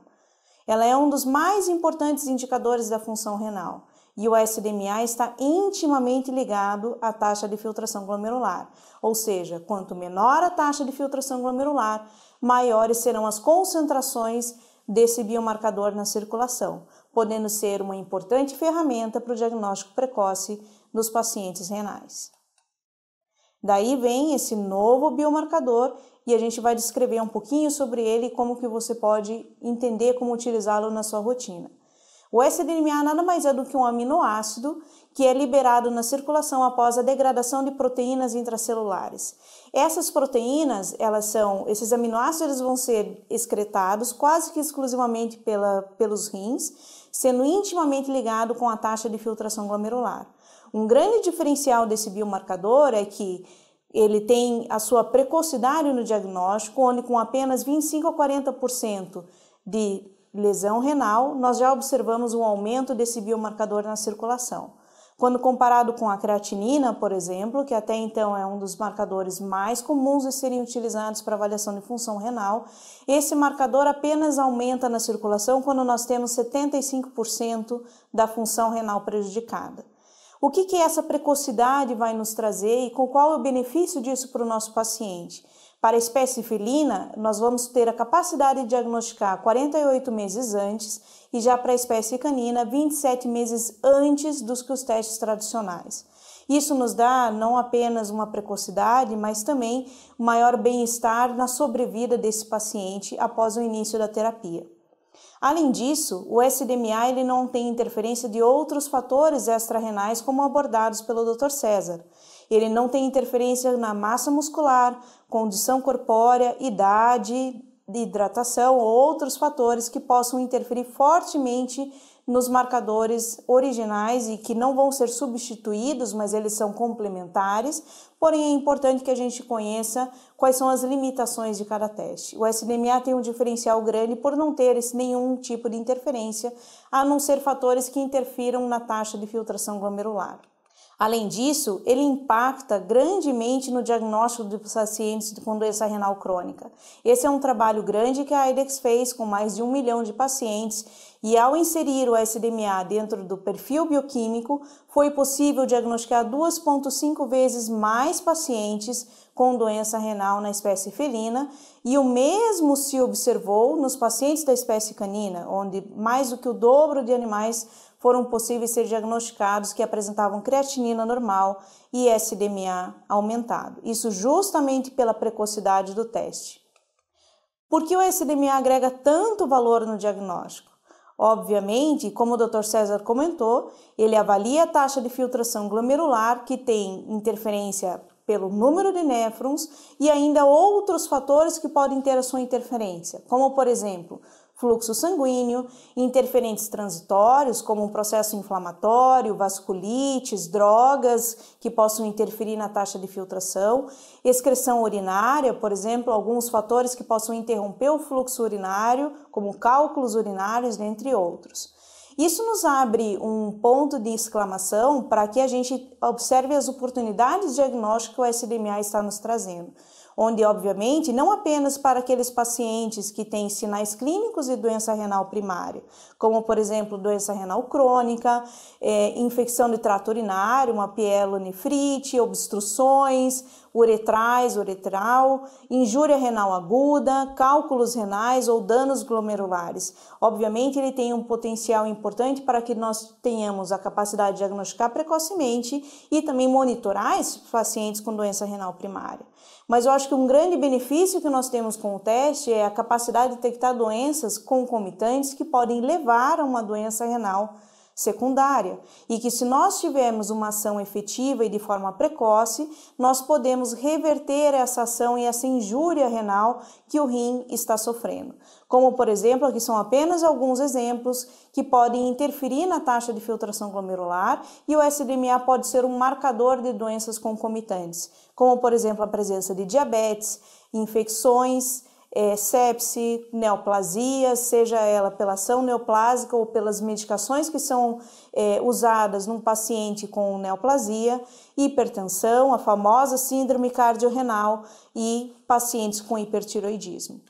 Ela é um dos mais importantes indicadores da função renal e o SDMA está intimamente ligado à taxa de filtração glomerular. Ou seja, quanto menor a taxa de filtração glomerular, maiores serão as concentrações desse biomarcador na circulação, podendo ser uma importante ferramenta para o diagnóstico precoce dos pacientes renais. Daí vem esse novo biomarcador e a gente vai descrever um pouquinho sobre ele e como que você pode entender como utilizá-lo na sua rotina. O SDMA nada mais é do que um aminoácido que é liberado na circulação após a degradação de proteínas intracelulares. Essas proteínas, esses aminoácidos vão ser excretados quase que exclusivamente pelos rins, sendo intimamente ligado com a taxa de filtração glomerular. Um grande diferencial desse biomarcador é que ele tem a sua precocidade no diagnóstico, onde com apenas 25 a 40% de lesão renal, nós já observamos um aumento desse biomarcador na circulação. Quando comparado com a creatinina, por exemplo, que até então é um dos marcadores mais comuns de serem utilizados para avaliação de função renal, esse marcador apenas aumenta na circulação quando nós temos 75% da função renal prejudicada. O que essa precocidade vai nos trazer e qual é o benefício disso para o nosso paciente? Para a espécie felina, nós vamos ter a capacidade de diagnosticar 48 meses antes e já para a espécie canina, 27 meses antes dos que os testes tradicionais. Isso nos dá não apenas uma precocidade, mas também um maior bem-estar na sobrevida desse paciente após o início da terapia. Além disso, o SDMA ele não tem interferência de outros fatores extrarrenais como abordados pelo Dr. César. Ele não tem interferência na massa muscular, condição corpórea, idade, hidratação ou outros fatores que possam interferir fortemente nos marcadores originais e que não vão ser substituídos, mas eles são complementares, porém é importante que a gente conheça quais são as limitações de cada teste. O SDMA tem um diferencial grande por não ter nenhum tipo de interferência, a não ser fatores que interfiram na taxa de filtração glomerular. Além disso, ele impacta grandemente no diagnóstico de pacientes com doença renal crônica. Esse é um trabalho grande que a IDEX fez com mais de 1 milhão de pacientes e ao inserir o SDMA dentro do perfil bioquímico, foi possível diagnosticar 2,5 vezes mais pacientes com doença renal na espécie felina e o mesmo se observou nos pacientes da espécie canina, onde mais do que o dobro de animais foram possíveis ser diagnosticados que apresentavam creatinina normal e SDMA aumentado. Isso justamente pela precocidade do teste. Por que o SDMA agrega tanto valor no diagnóstico? Obviamente, como o Dr. César comentou, ele avalia a taxa de filtração glomerular que tem interferência pelo número de néfrons e ainda outros fatores que podem ter a sua interferência, como por exemplo, fluxo sanguíneo, interferentes transitórios, como um processo inflamatório, vasculites, drogas que possam interferir na taxa de filtração, excreção urinária, por exemplo, alguns fatores que possam interromper o fluxo urinário, como cálculos urinários, dentre outros. Isso nos abre um ponto de exclamação para que a gente observe as oportunidades de diagnóstico que o SDMA está nos trazendo, onde, obviamente, não apenas para aqueles pacientes que têm sinais clínicos de doença renal primária, como, por exemplo, doença renal crônica, infecção de trato urinário, uma pielonefrite, obstruções uretral, injúria renal aguda, cálculos renais ou danos glomerulares. Obviamente, ele tem um potencial importante para que nós tenhamos a capacidade de diagnosticar precocemente e também monitorar esses pacientes com doença renal primária. Mas eu acho que um grande benefício que nós temos com o teste é a capacidade de detectar doenças concomitantes que podem levar a uma doença renal secundária e que se nós tivermos uma ação efetiva e de forma precoce, nós podemos reverter essa ação e essa injúria renal que o rim está sofrendo. Como, por exemplo, aqui são apenas alguns exemplos que podem interferir na taxa de filtração glomerular e o SDMA pode ser um marcador de doenças concomitantes, como, por exemplo, a presença de diabetes, infecções, sepse, neoplasia, seja ela pela ação neoplásica ou pelas medicações que são usadas num paciente com neoplasia, hipertensão, a famosa síndrome cardiorrenal e pacientes com hipertiroidismo.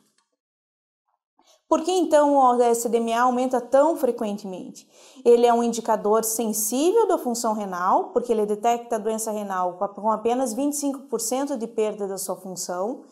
Por que então o SDMA aumenta tão frequentemente? Ele é um indicador sensível da função renal, porque ele detecta a doença renal com apenas 25% de perda da sua função.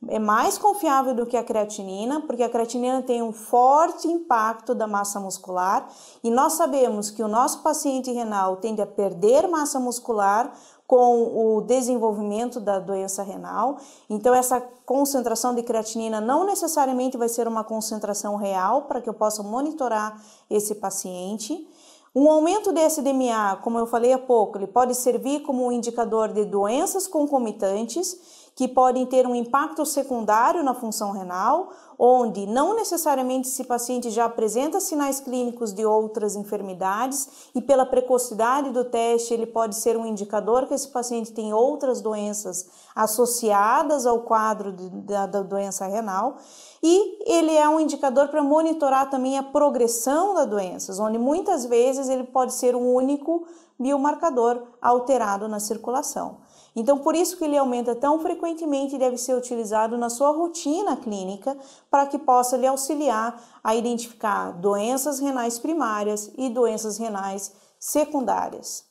É mais confiável do que a creatinina, porque a creatinina tem um forte impacto da massa muscular e nós sabemos que o nosso paciente renal tende a perder massa muscular com o desenvolvimento da doença renal. Então, essa concentração de creatinina não necessariamente vai ser uma concentração real para que eu possa monitorar esse paciente. Um aumento de SDMA, como eu falei há pouco, ele pode servir como um indicador de doenças concomitantes que podem ter um impacto secundário na função renal, onde não necessariamente esse paciente já apresenta sinais clínicos de outras enfermidades e pela precocidade do teste ele pode ser um indicador que esse paciente tem outras doenças associadas ao quadro da doença renal. E ele é um indicador para monitorar também a progressão das doenças, onde muitas vezes ele pode ser o único biomarcador alterado na circulação. Então, por isso que ele aumenta tão frequentemente e deve ser utilizado na sua rotina clínica para que possa lhe auxiliar a identificar doenças renais primárias e doenças renais secundárias.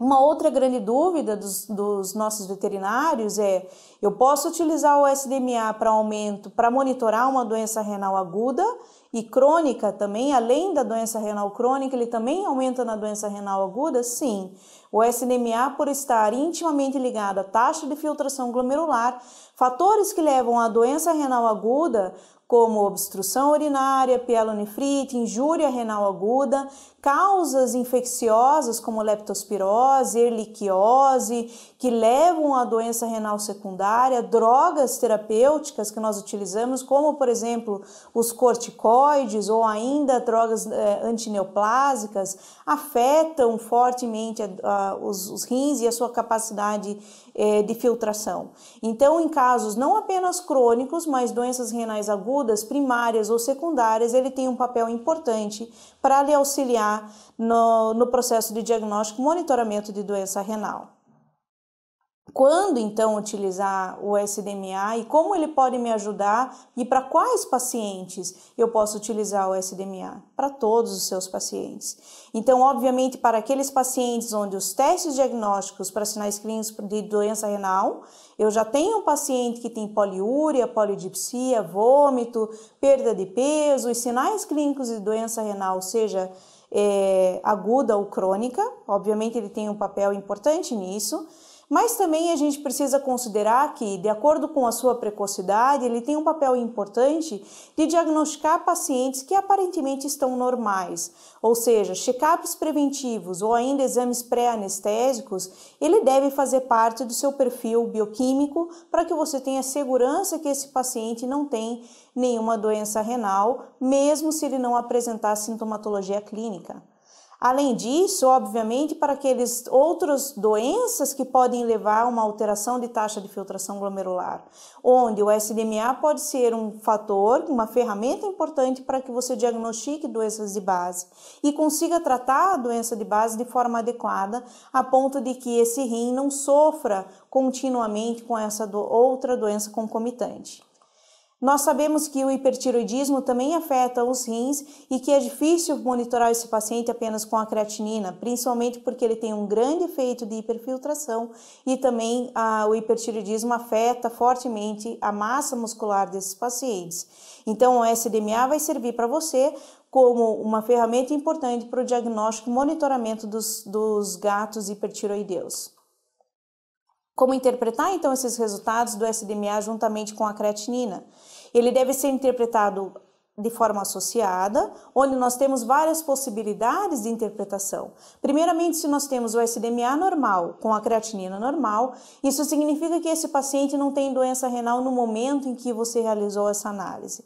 Uma outra grande dúvida dos nossos veterinários é: eu posso utilizar o SDMA para monitorar uma doença renal aguda e crônica também, além da doença renal crônica, ele também aumenta na doença renal aguda? Sim. O SDMA, por estar intimamente ligado à taxa de filtração glomerular, fatores que levam à doença renal aguda, como obstrução urinária, pielonefrite, injúria renal aguda, causas infecciosas como leptospirose, erliquiose, que levam à doença renal secundária, drogas terapêuticas que nós utilizamos, como por exemplo os corticoides ou ainda drogas antineoplásicas, afetam fortemente os rins e a sua capacidade de filtração. Então, em casos não apenas crônicos, mas doenças renais agudas, primárias ou secundárias, ele tem um papel importante para lhe auxiliar no processo de diagnóstico e monitoramento de doença renal. Quando então utilizar o SDMA e como ele pode me ajudar e para quais pacientes eu posso utilizar o SDMA? Para todos os seus pacientes. Então, obviamente, para aqueles pacientes onde os testes diagnósticos para sinais clínicos de doença renal, eu já tenho um paciente que tem poliúria, polidipsia, vômito, perda de peso e sinais clínicos de doença renal, seja aguda ou crônica, obviamente ele tem um papel importante nisso. Mas também a gente precisa considerar que, de acordo com a sua precocidade, ele tem um papel importante de diagnosticar pacientes que aparentemente estão normais, ou seja, check-ups preventivos ou ainda exames pré-anestésicos, ele deve fazer parte do seu perfil bioquímico para que você tenha segurança que esse paciente não tem nenhuma doença renal, mesmo se ele não apresentar sintomatologia clínica. Além disso, obviamente, para aquelas outras doenças que podem levar a uma alteração de taxa de filtração glomerular, onde o SDMA pode ser um fator, uma ferramenta importante para que você diagnostique doenças de base e consiga tratar a doença de base de forma adequada, a ponto de que esse rim não sofra continuamente com essa outra doença concomitante. Nós sabemos que o hipertiroidismo também afeta os rins e que é difícil monitorar esse paciente apenas com a creatinina, principalmente porque ele tem um grande efeito de hiperfiltração e também o hipertiroidismo afeta fortemente a massa muscular desses pacientes. Então, o SDMA vai servir para você como uma ferramenta importante para o diagnóstico e monitoramento dos gatos hipertiroideus. Como interpretar, então, esses resultados do SDMA juntamente com a creatinina? Ele deve ser interpretado de forma associada, onde nós temos várias possibilidades de interpretação. Primeiramente, se nós temos o SDMA normal com a creatinina normal, isso significa que esse paciente não tem doença renal no momento em que você realizou essa análise.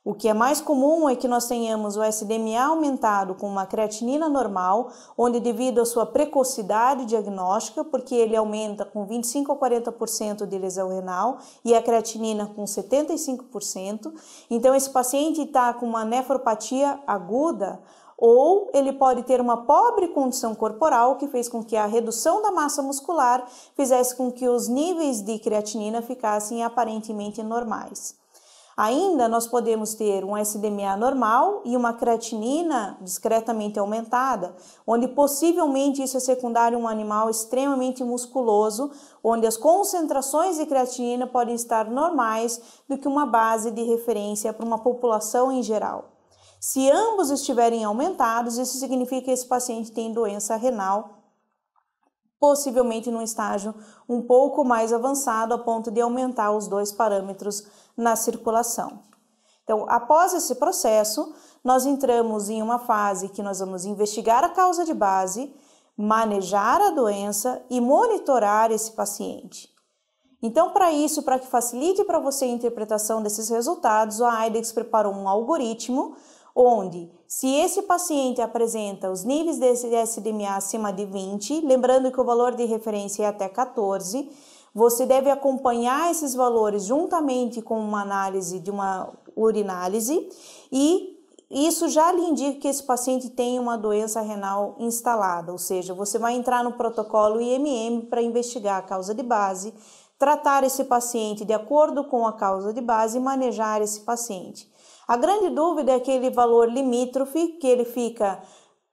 O que é mais comum é que nós tenhamos o SDMA aumentado com uma creatinina normal, onde devido à sua precocidade diagnóstica, porque ele aumenta com 25 a 40% de lesão renal e a creatinina com 75%, então esse paciente está com uma nefropatia aguda, ou ele pode ter uma pobre condição corporal que fez com que a redução da massa muscular fizesse com que os níveis de creatinina ficassem aparentemente normais. Ainda nós podemos ter um SDMA normal e uma creatinina discretamente aumentada, onde possivelmente isso é secundário a um animal extremamente musculoso, onde as concentrações de creatinina podem estar normais do que uma base de referência para uma população em geral. Se ambos estiverem aumentados, isso significa que esse paciente tem doença renal, possivelmente num estágio um pouco mais avançado, a ponto de aumentar os dois parâmetros na circulação. Então, após esse processo, nós entramos em uma fase que nós vamos investigar a causa de base, manejar a doença e monitorar esse paciente. Então, para isso, para que facilite para você a interpretação desses resultados, a IDEXX preparou um algoritmo onde, se esse paciente apresenta os níveis de SDMA acima de 20, lembrando que o valor de referência é até 14, você deve acompanhar esses valores juntamente com uma análise de uma urinálise e isso já lhe indica que esse paciente tem uma doença renal instalada, ou seja, você vai entrar no protocolo IMM para investigar a causa de base, tratar esse paciente de acordo com a causa de base e manejar esse paciente. A grande dúvida é aquele valor limítrofe, que ele fica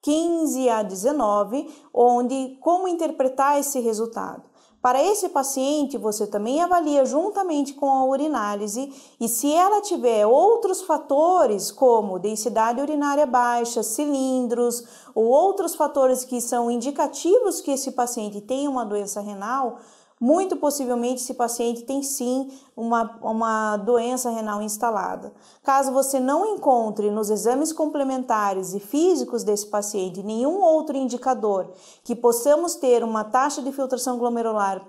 15 a 19, onde como interpretar esse resultado. Para esse paciente, você também avalia juntamente com a urinálise e se ela tiver outros fatores como densidade urinária baixa, cilindros ou outros fatores que são indicativos que esse paciente tem uma doença renal, muito possivelmente esse paciente tem sim uma doença renal instalada. Caso você não encontre nos exames complementares e físicos desse paciente nenhum outro indicador que possamos ter uma taxa de filtração glomerular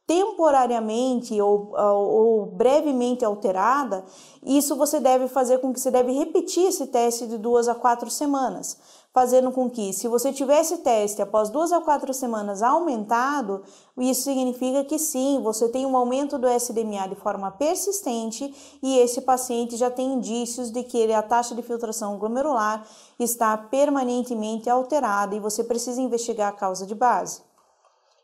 temporariamente ou brevemente alterada, isso você deve fazer com que você deve repetir esse teste de 2 a 4 semanas, fazendo com que, se você tiver esse teste após 2 a 4 semanas aumentado, isso significa que sim, você tem um aumento do SDMA de forma persistente e esse paciente já tem indícios de que a taxa de filtração glomerular está permanentemente alterada e você precisa investigar a causa de base.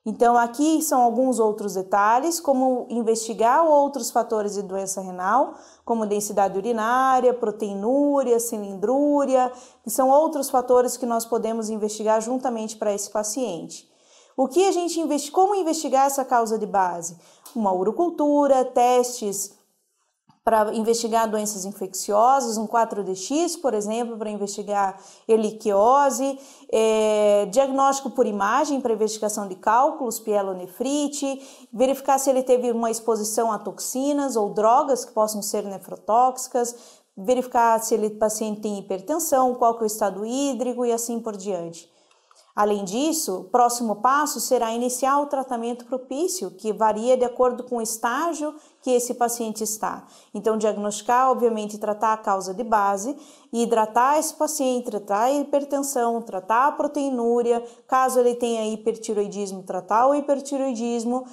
Então, aqui são alguns outros detalhes, como investigar outros fatores de doença renal, como densidade urinária, proteinúria, cilindrúria, que são outros fatores que nós podemos investigar juntamente para esse paciente. Como investigar essa causa de base? Uma urocultura, testes para investigar doenças infecciosas, um 4DX, por exemplo, para investigar heliquiose, diagnóstico por imagem para investigação de cálculos, pielonefrite, verificar se ele teve uma exposição a toxinas ou drogas que possam ser nefrotóxicas, verificar se o paciente tem hipertensão, qual que é o estado hídrico e assim por diante. Além disso, o próximo passo será iniciar o tratamento propício, que varia de acordo com o estágio que esse paciente está. Então, diagnosticar, obviamente, tratar a causa de base, hidratar esse paciente, tratar a hipertensão, tratar a proteinúria, caso ele tenha hipertiroidismo, tratar o hipertiroidismo,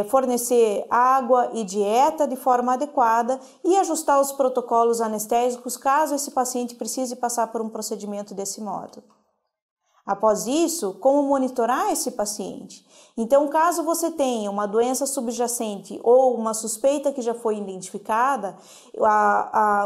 fornecer água e dieta de forma adequada e ajustar os protocolos anestésicos caso esse paciente precise passar por um procedimento desse modo. Após isso, como monitorar esse paciente? Então, caso você tenha uma doença subjacente ou uma suspeita que já foi identificada,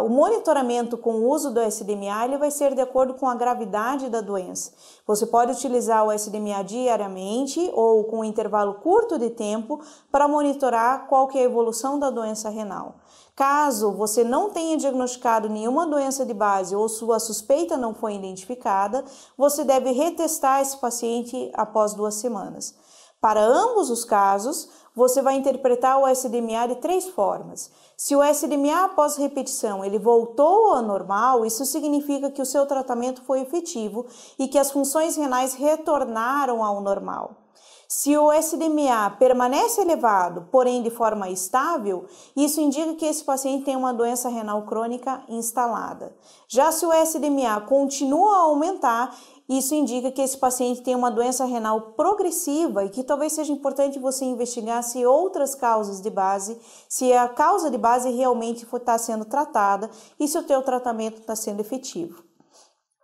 o monitoramento com o uso do SDMA ele vai ser de acordo com a gravidade da doença. Você pode utilizar o SDMA diariamente ou com um intervalo curto de tempo para monitorar qual que é a evolução da doença renal. Caso você não tenha diagnosticado nenhuma doença de base ou sua suspeita não foi identificada, você deve retestar esse paciente após 2 semanas. Para ambos os casos, você vai interpretar o SDMA de 3 formas. Se o SDMA após repetição ele voltou ao normal, isso significa que o seu tratamento foi efetivo e que as funções renais retornaram ao normal. Se o SDMA permanece elevado, porém de forma estável, isso indica que esse paciente tem uma doença renal crônica instalada. Já se o SDMA continua a aumentar, isso indica que esse paciente tem uma doença renal progressiva e que talvez seja importante você investigar se outras causas de base, se a causa de base realmente está sendo tratada e se o teu tratamento está sendo efetivo.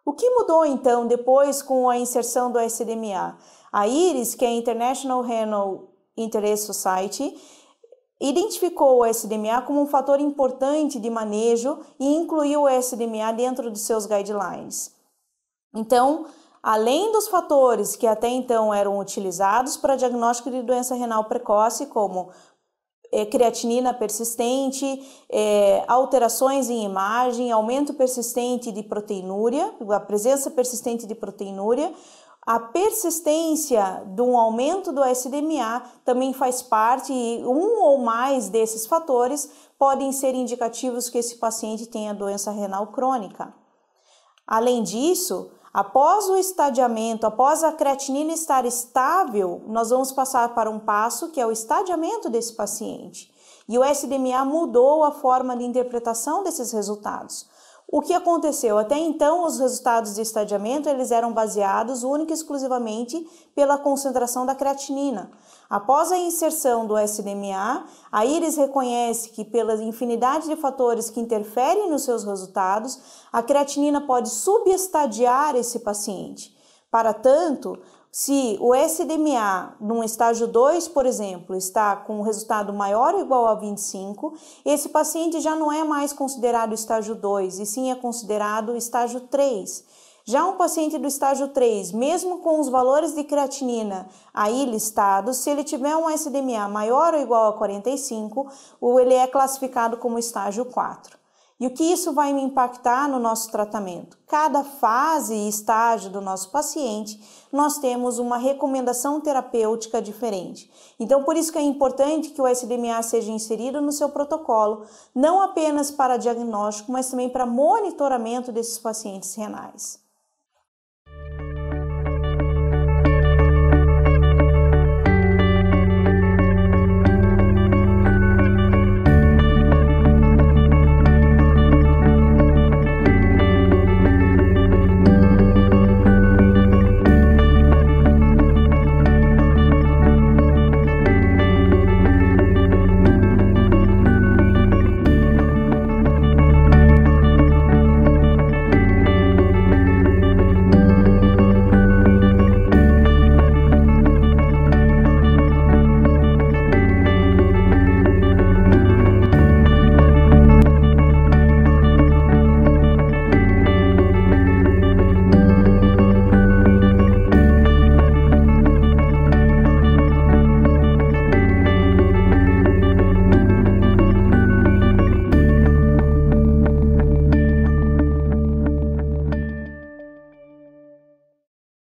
O que mudou então depois com a inserção do SDMA? A IRIS, que é a International Renal Interest Society, identificou o SDMA como um fator importante de manejo e incluiu o SDMA dentro de seus guidelines. Então, além dos fatores que até então eram utilizados para diagnóstico de doença renal precoce, como creatinina persistente, alterações em imagem, aumento persistente de proteinúria, a presença persistente de proteinúria, a persistência de um aumento do SDMA também faz parte e um ou mais desses fatores podem ser indicativos que esse paciente tenha doença renal crônica. Além disso, após o estadiamento, após a creatinina estar estável, nós vamos passar para um passo que é o estadiamento desse paciente. E o SDMA mudou a forma de interpretação desses resultados. O que aconteceu? Até então, os resultados de estadiamento eles eram baseados única e exclusivamente pela concentração da creatinina. Após a inserção do SDMA, a IRIS reconhece que pela infinidade de fatores que interferem nos seus resultados, a creatinina pode subestadiar esse paciente. Para tanto, se o SDMA, num estágio 2, por exemplo, está com um resultado maior ou igual a 25, esse paciente já não é mais considerado estágio 2, e sim é considerado estágio 3. Já um paciente do estágio 3, mesmo com os valores de creatinina aí listados, se ele tiver um SDMA maior ou igual a 45, ele é classificado como estágio 4. E o que isso vai me impactar no nosso tratamento? Cada fase e estágio do nosso paciente, nós temos uma recomendação terapêutica diferente. Então, por isso que é importante que o SDMA seja inserido no seu protocolo, não apenas para diagnóstico, mas também para monitoramento desses pacientes renais.